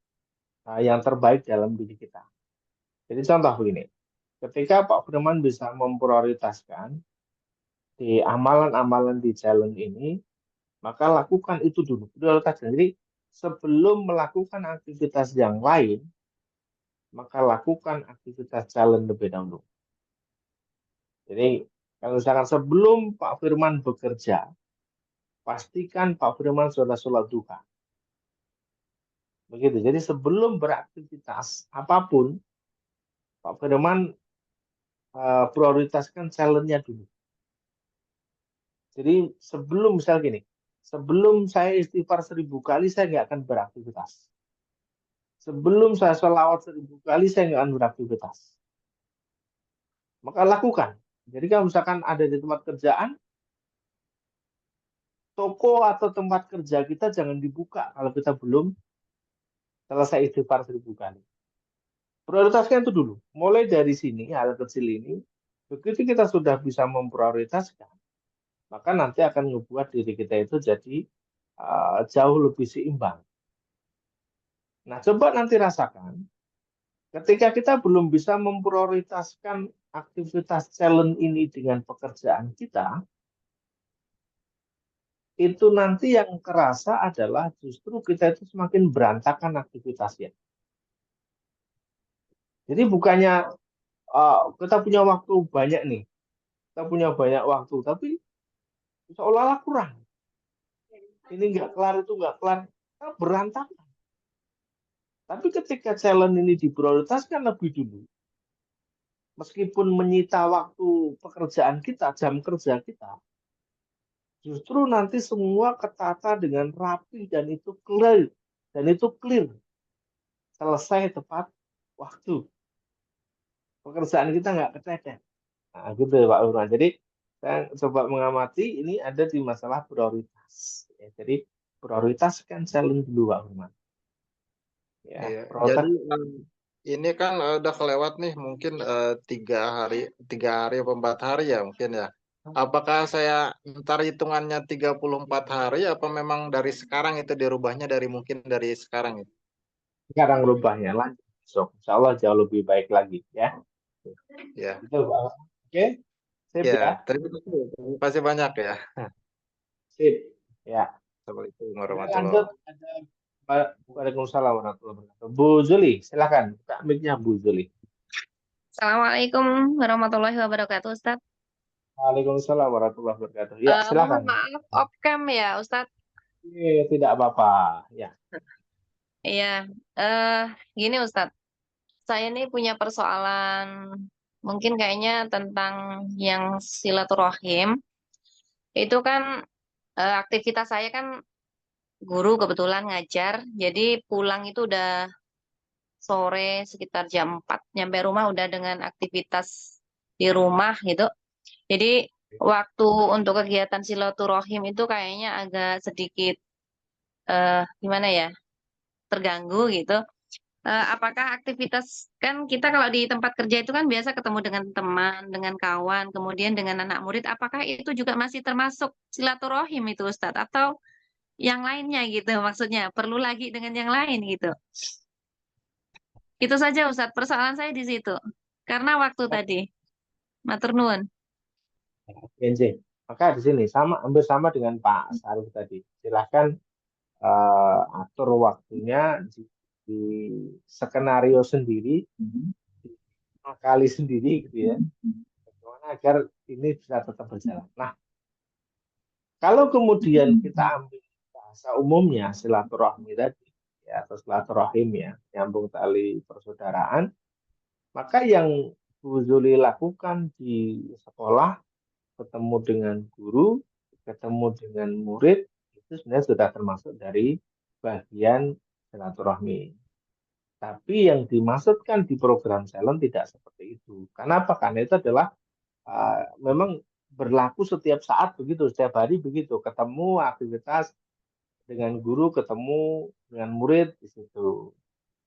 yang terbaik dalam diri kita. Jadi contoh begini, ketika Pak Firman bisa memprioritaskan di amalan-amalan di challenge ini, maka lakukan itu dulu, prioritas. Jadi sebelum melakukan aktivitas yang lain, maka lakukan aktivitas challenge lebih dahulu. Jadi kalau misalkan sebelum Pak Firman bekerja, pastikan Pak Firman sudah sholat duha. Begitu. Jadi sebelum beraktivitas apapun, Pak Firman prioritaskan challenge-nya dulu. Jadi sebelum misal gini, Sebelum saya istighfar 1000 kali, saya nggak akan beraktivitas. Sebelum saya sholawat 1000 kali, saya nggak akan beraktivitas. Maka lakukan. Jadi kalau misalkan ada di tempat kerjaan, toko atau tempat kerja kita jangan dibuka kalau kita belum selesai istighfar 1000 kali. Prioritaskan itu dulu. Mulai dari sini, hal kecil ini, begitu kita sudah bisa memprioritaskan, maka nanti akan membuat diri kita itu jadi jauh lebih seimbang. Nah, coba nanti rasakan, ketika kita belum bisa memprioritaskan aktivitas challenge ini dengan pekerjaan kita, itu nanti yang kerasa adalah justru kita itu semakin berantakan aktivitasnya. Jadi bukannya kita punya waktu banyak nih, kita punya banyak waktu, tapi seolah-olah kurang. Ini nggak kelar, itu nggak kelar, berantakan. Tapi ketika challenge ini diprioritaskan lebih dulu, meskipun menyita waktu pekerjaan kita, jam kerja kita, justru nanti semua ketata dengan rapi dan itu clear, selesai tepat waktu. Pekerjaan kita nggak kececer. Nah, gitu ya Pak Urwan. Jadi saya coba mengamati ini ada di masalah prioritas. Ya, jadi prioritaskan challenge dulu Pak Urwan. Ya, Iya. prioritas. Jadi ini kan udah kelewat nih mungkin 3 hari atau 4 hari ya mungkin ya. Apakah saya ntar hitungannya 34 hari apa memang dari sekarang itu dirubahnya mungkin dari sekarang itu? Sekarang rubahnya lanjut besok. Insya Allah jauh lebih baik lagi ya. Ya. Itu Pak. Oke, sip Ya, ya. terima kasih banyak ya. Sip. Ya. Assalamualaikum Oke, warahmatullahi lanjut ada Waalaikumsalam warahmatullahi wabarakatuh. Bu Zuli, silakan. Buka mic-nya Bu Zuli. Assalamualaikum warahmatullahi wabarakatuh, Ustadz. Waalaikumsalam warahmatullahi wabarakatuh. Ya, Mohon silakan. maaf, off-cam ya, Ustadz. Tidak apa-apa. Ya. Iya, eh gini Ustadz, saya ini punya persoalan mungkin kayaknya tentang yang silaturahim. Itu kan aktivitas saya kan guru kebetulan ngajar, jadi pulang itu udah sore sekitar jam 4, nyampe rumah udah dengan aktivitas di rumah gitu. Jadi waktu untuk kegiatan silaturahim itu kayaknya agak sedikit gimana ya, terganggu gitu. Apakah aktivitas kan kita kalau di tempat kerja itu kan biasa ketemu dengan teman, dengan kawan, kemudian dengan anak murid, apakah itu juga masih termasuk silaturahim itu Ustadz atau yang lainnya gitu maksudnya perlu lagi dengan yang lain gitu. Itu saja Ustadz, persoalan saya di situ. Karena waktu tadi. Matur nuwun. Genje. Maka di sini hampir sama dengan Pak Sarif tadi. Silahkan atur waktunya di skenario sendiri, akali sendiri gitu ya. Bagaimana agar ini bisa tetap berjalan. Nah, kalau kemudian kita ambil bahasa umumnya silaturahmi tadi, ya, atau silaturahim ya, nyambung tali persaudaraan, maka yang Bu Zuli lakukan di sekolah, ketemu dengan guru, ketemu dengan murid, itu sebenarnya sudah termasuk dari bagian silaturahmi. Tapi yang dimaksudkan di program Silent tidak seperti itu. Kenapa? Karena itu adalah memang berlaku setiap saat begitu, setiap hari begitu. Ketemu aktivitas dengan guru, ketemu dengan murid di situ.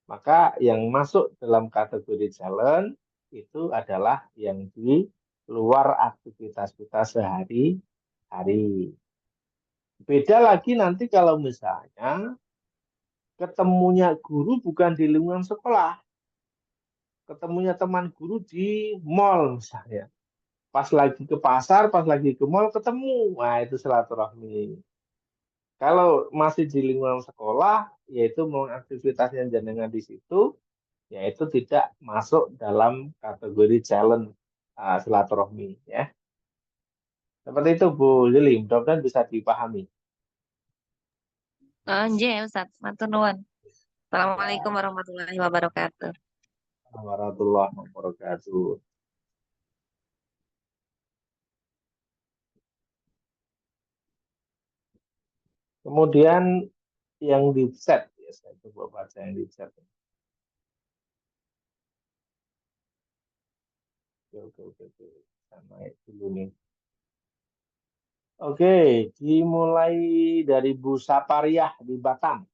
Maka yang masuk dalam kategori challenge itu adalah yang di luar aktivitas kita sehari-hari. Beda lagi nanti kalau misalnya ketemunya guru bukan di lingkungan sekolah, ketemunya teman guru di mall misalnya. Pas lagi ke pasar, pas lagi ke mall ketemu, nah itu silaturahmi. Kalau masih di lingkungan sekolah, yaitu aktivitasnya jenengan di situ, yaitu tidak masuk dalam kategori challenge silaturahmi ya. Seperti itu Bu Lili, mudah-mudahan bisa dipahami. Nggih, Ustaz, matur nuwun. Ya, Assalamualaikum warahmatullahi wabarakatuh. warahmatullahi wabarakatuh. Kemudian yang di chat, ya saya coba baca yang di chat. Oke. Saya naik dulu nih. Oke, dimulai dari Bu Sapariah di Batam.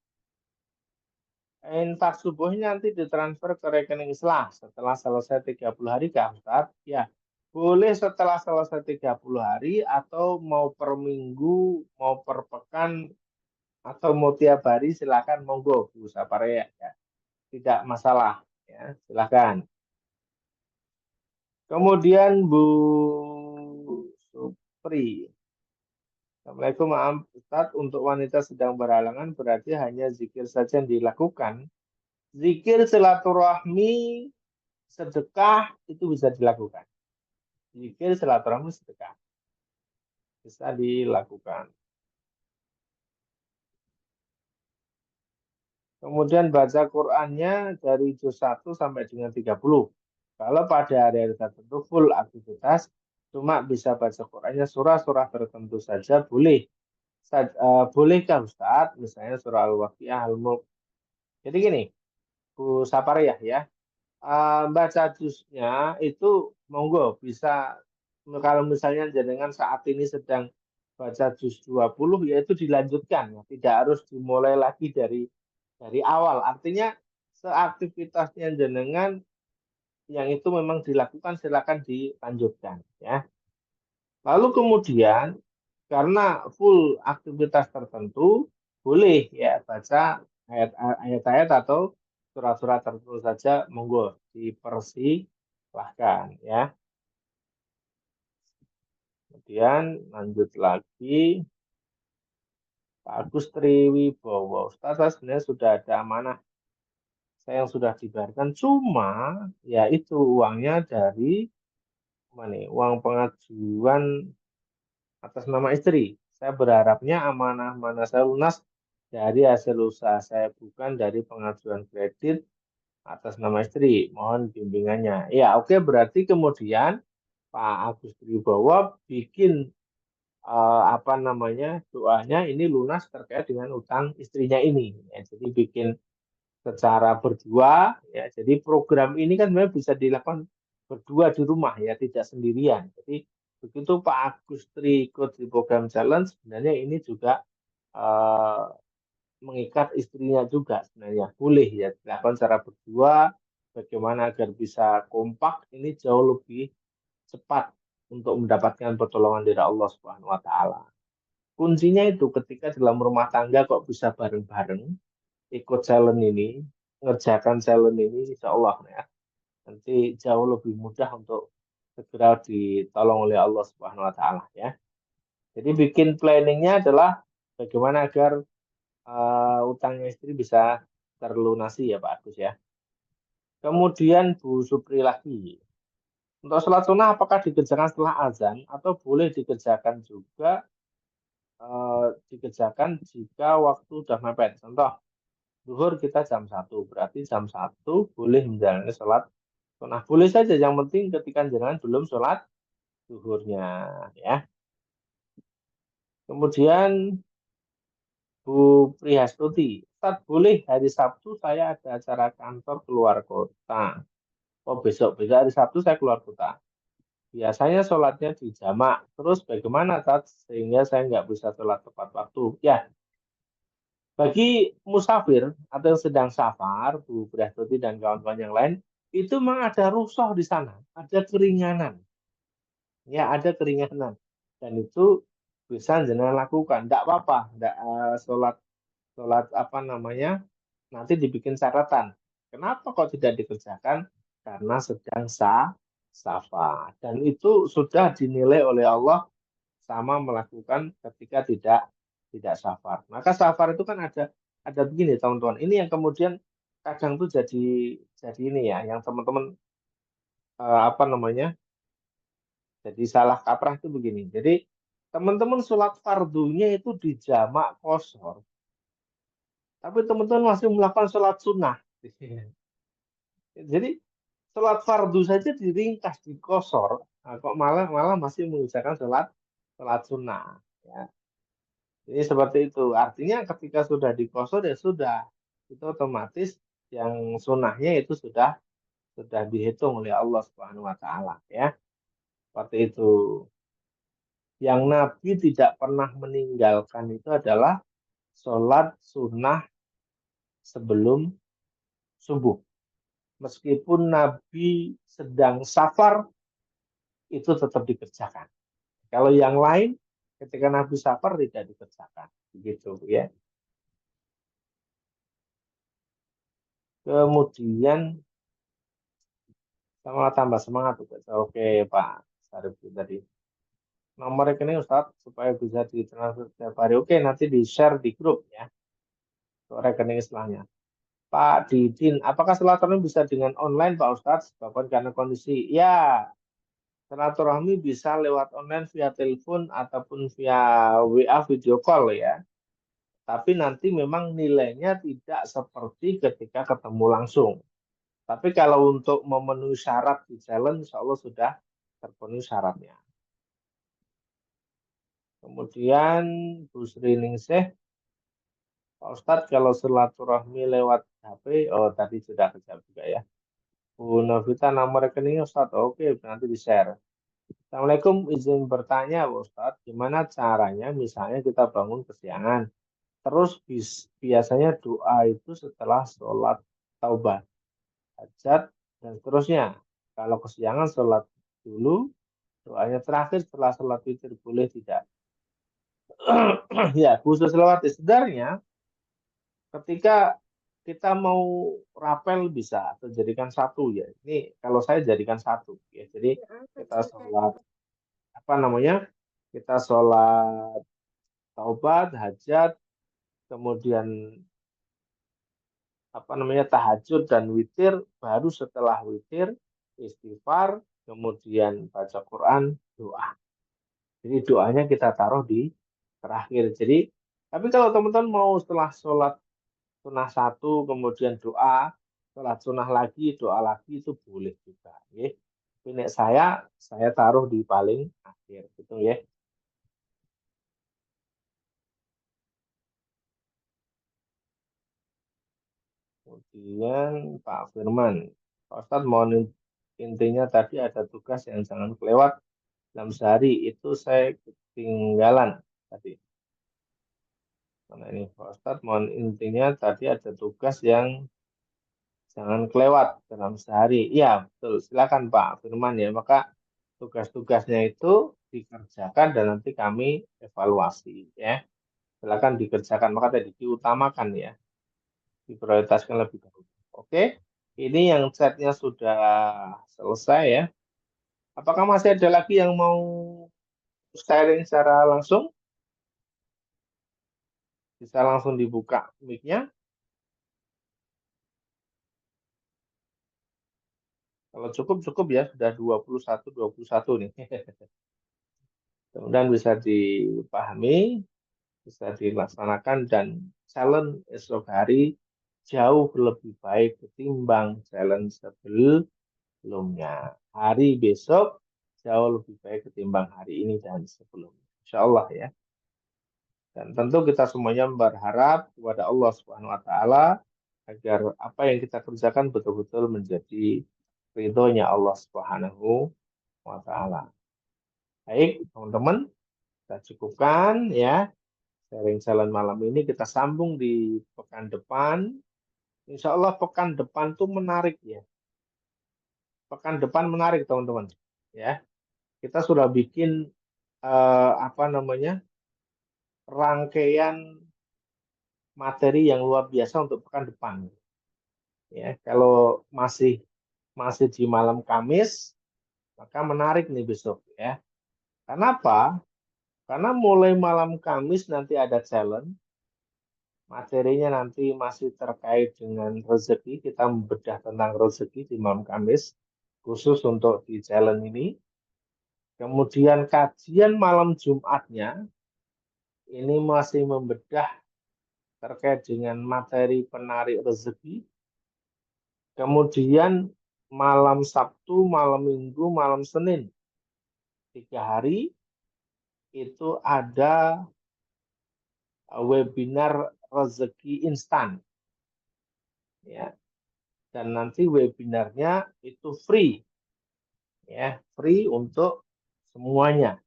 Infak subuhnya nanti ditransfer ke rekening Islah setelah selesai 30 hari kah, Ustaz? Ya, boleh setelah selesai 30 hari atau mau per minggu, mau per pekan, atau mau tiap hari silakan monggo Bu Sapariah ya. Tidak masalah ya, silakan. Kemudian Bu Supri. Assalamualaikum, maaf Ustaz, untuk wanita sedang berhalangan berarti hanya zikir saja yang dilakukan. Zikir silaturahmi, sedekah itu bisa dilakukan. Zikir silaturahmi sedekah bisa dilakukan. Kemudian baca Qur'annya dari juz 1 sampai dengan 30. Kalau pada hari-hari tertentu full aktivitas, cuma bisa baca Qur'annya surah-surah tertentu saja boleh. Bolehkah Ustaz? Misalnya surah Al-Waqiah, Al-Mulk. Jadi gini, Bu Sapariyah ya, baca juznya itu monggo bisa, kalau misalnya jenengan saat ini sedang baca juz 20 yaitu dilanjutkan ya, tidak harus dimulai lagi dari awal. Artinya seaktivitasnya jenengan yang itu memang dilakukan silakan dilanjutkan ya. Lalu kemudian karena full aktivitas tertentu boleh ya baca ayat-ayat atau surat-surat tertentu saja monggo dipersilahkan ya. Kemudian lanjut lagi Pak Agus Triwibowo. Ustaz, saya sebenarnya sudah ada amanah saya yang sudah dibayarkan, cuma ya itu uangnya dari mana nih, uang pengajuan atas nama istri. Saya berharapnya amanah-amanah saya lunas dari hasil usaha saya, bukan dari pengajuan kredit atas nama istri. Mohon bimbingannya. Ya, oke, berarti kemudian Pak Agus Triwibowo bikin apa namanya doanya ini lunas terkait dengan utang istrinya ini. Ya, jadi bikin secara berdua. Ya, jadi program ini kan sebenarnya bisa dilakukan berdua di rumah ya, tidak sendirian. Jadi begitu Pak Agus Tri ikut di program challenge, sebenarnya ini juga eh, mengikat istrinya juga sebenarnya boleh ya dilakukan secara berdua. Bagaimana agar bisa kompak ini jauh lebih cepat untuk mendapatkan pertolongan dari Allah Subhanahu wa taala. Kuncinya itu ketika dalam rumah tangga kok bisa bareng-bareng ikut challenge ini, ngerjakan challenge ini, insya Allah ya, nanti jauh lebih mudah untuk segera ditolong oleh Allah Subhanahu Wa Taala ya. Jadi bikin planningnya adalah bagaimana agar utangnya istri bisa terlunasi ya Pak Agus ya. Kemudian Bu Supri lagi, untuk sholat sunnah apakah dikerjakan setelah azan atau boleh dikerjakan juga dikerjakan jika waktu sudah mepet? Contoh, zuhur kita jam 1, berarti jam 1 boleh menjalani sholat sunnah. Boleh saja, yang penting ketika jangan belum sholat zuhurnya ya. Kemudian Bu Prihastuti, Ustaz, boleh hari Sabtu saya ada acara kantor keluar kota. Oh, besok hari Sabtu saya keluar kota. Biasanya sholatnya di jamak. Terus bagaimana Ustaz sehingga saya nggak bisa sholat tepat waktu? Ya, bagi musafir atau yang sedang safar, Bu Prihastuti dan kawan-kawan yang lain, itu memang ada rukhsah di sana, ada keringanan. Ya, ada keringanan. Dan itu bisa jenengan lakukan. Tidak apa-apa, tidak sholat apa namanya, nanti dibikin catatan. Kenapa kok tidak dikerjakan? Karena sedang safar. Dan itu sudah dinilai oleh Allah sama melakukan ketika tidak safar. Maka safar itu kan ada begini teman-teman. Ini yang kemudian kadang tuh jadi ini ya, yang teman-teman apa namanya, jadi salah kaprah itu begini. Jadi teman-teman sholat fardunya itu di jamak kosor, tapi teman-teman masih melakukan sholat sunnah. Jadi sholat fardu saja diringkas di kosor, nah, kok malah masih mengerjakan sholat sunnah. Ya. Jadi seperti itu. Artinya ketika sudah di qasar ya sudah, itu otomatis yang sunnahnya itu sudah dihitung oleh Allah Subhanahu wa taala ya. Seperti itu. Yang Nabi tidak pernah meninggalkan itu adalah sholat sunnah sebelum subuh. Meskipun Nabi sedang safar, itu tetap dikerjakan. Kalau yang lain, ketika Nabi safar tidak dikerjakan. Begitu ya. Kemudian sama tambah semangat. Oke Pak Sarif tadi. Nomor rekening Ustadz supaya bisa ditransfer setiap hari. Oke, nanti di-share di grup ya. Untuk rekening istilahnya. Pak Didin, apakah silaturahmi bisa dengan online Pak Ustadz? Bahkan karena kondisi, ya silaturahmi bisa lewat online via telepon ataupun via WA video call ya. Tapi nanti memang nilainya tidak seperti ketika ketemu langsung. Tapi kalau untuk memenuhi syarat di challenge, insya Allah sudah terpenuhi syaratnya. Kemudian Bu Sri Ningsih, Pak Ustadz kalau silaturahmi lewat HP, oh tadi sudah kejawab juga ya. Bu Novita nomor rekeningnya Ustadz, oke nanti di-share. Assalamualaikum, izin bertanya Pak Ustadz, gimana caranya misalnya kita bangun kesiangan, terus biasanya doa itu setelah sholat taubat, hajat, dan seterusnya. Kalau kesiangan sholat dulu, doanya terakhir setelah sholat witir boleh tidak? Ya, khusus lewat sebenarnya ketika kita mau rapel bisa atau jadikan satu ya. Ini kalau saya jadikan satu ya. Jadi kita sholat apa namanya? Kita sholat taubat, hajat, kemudian apa namanya tahajud dan witir, baru setelah witir istighfar, kemudian baca Quran, doa. Jadi doanya kita taruh di terakhir. Jadi tapi kalau teman-teman mau setelah sholat sunnah satu, kemudian doa, sholat sunnah lagi, doa lagi, itu boleh juga. Ya. Ini saya taruh di paling akhir. Gitu ya. Kemudian Pak Firman, Pak Ustadz mohon intinya tadi ada tugas yang jangan kelewat dalam sehari, itu saya ketinggalan tadi. Mana ini Pak Ustadz mohon intinya tadi ada tugas yang jangan kelewat dalam sehari. Iya, betul. Silakan Pak Firman ya. Maka tugas-tugasnya itu dikerjakan dan nanti kami evaluasi ya. Silakan dikerjakan. Maka tadi diutamakan ya. Diprioritaskan lebih dahulu. Oke. Ini yang chatnya sudah selesai ya. Apakah masih ada lagi yang mau sharing secara langsung? Bisa langsung dibuka mic-nya. Kalau cukup ya, sudah 21 nih. Kemudian bisa dipahami, bisa dilaksanakan, dan challenge esok hari jauh lebih baik ketimbang challenge sebelumnya. Hari besok jauh lebih baik ketimbang hari ini dan sebelumnya. Insya Allah ya. Dan tentu kita semuanya berharap kepada Allah Subhanahu wa taala agar apa yang kita kerjakan betul-betul menjadi ridhonya Allah Subhanahu wa taala. Baik, teman-teman, kita cukupkan ya sharing challenge malam ini. Kita sambung di pekan depan. Insya Allah pekan depan tuh menarik ya. Pekan depan menarik teman-teman. Ya, kita sudah bikin apa namanya rangkaian materi yang luar biasa untuk pekan depan. Ya, kalau masih di malam Kamis, maka menarik nih besok ya. Kenapa? Karena mulai malam Kamis nanti ada challenge. Materinya nanti masih terkait dengan rezeki. Kita membedah tentang rezeki di malam Kamis, khusus untuk di challenge ini. Kemudian kajian malam Jumatnya, ini masih membedah terkait dengan materi penarik rezeki. Kemudian malam Sabtu, malam Minggu, malam Senin, 3 hari, itu ada webinar rezeki instan. Ya. Dan nanti webinarnya itu free. Ya, free untuk semuanya.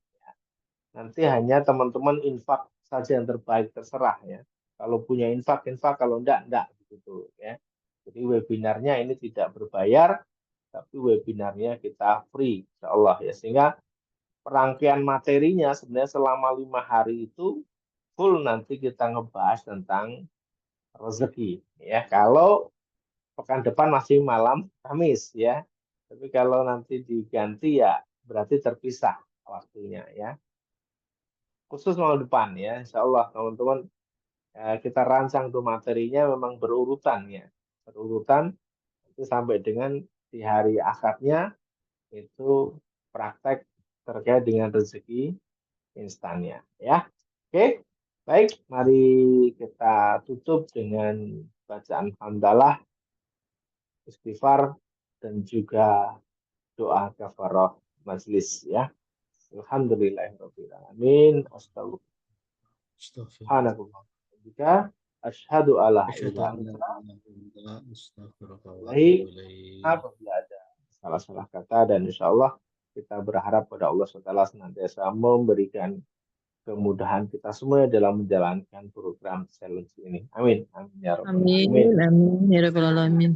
Nanti hanya teman-teman infak saja yang terbaik, terserah ya. Kalau punya infak, kalau enggak gitu ya. Jadi webinarnya ini tidak berbayar, tapi webinarnya kita free, insya Allah ya. Sehingga perangkaian materinya sebenarnya selama 5 hari itu full nanti kita ngebahas tentang rezeki ya. Kalau pekan depan masih malam Kamis ya. Tapi kalau nanti diganti ya berarti terpisah waktunya ya. Khusus malam depan ya, insya Allah teman-teman kita rancang tuh materinya memang berurutan ya. Berurutan itu sampai dengan di hari akadnya itu praktek terkait dengan rezeki instannya ya. Oke, baik, mari kita tutup dengan bacaan hamdalah, istighfar dan juga doa kafarah majlis ya. Alhamdulillahirabbil alamin. Astagfirullah. Jika asyhadu alla ilaha illallah apabila ada salah-salah kata dan insya Allah kita berharap pada Allah SWT senantiasa memberikan kemudahan kita semua dalam menjalankan program challenge ini. Amin. Amin ya rabbal alamin. Amin. Ya Rabbal Alamin.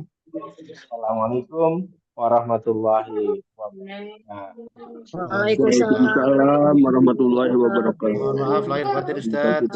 Assalamualaikum warahmatullahi wabarakatuh. Waalaikumsalam. Waalaikumsalam warahmatullahi wabarakatuh. Mohon maaf lahir batin Ustaz.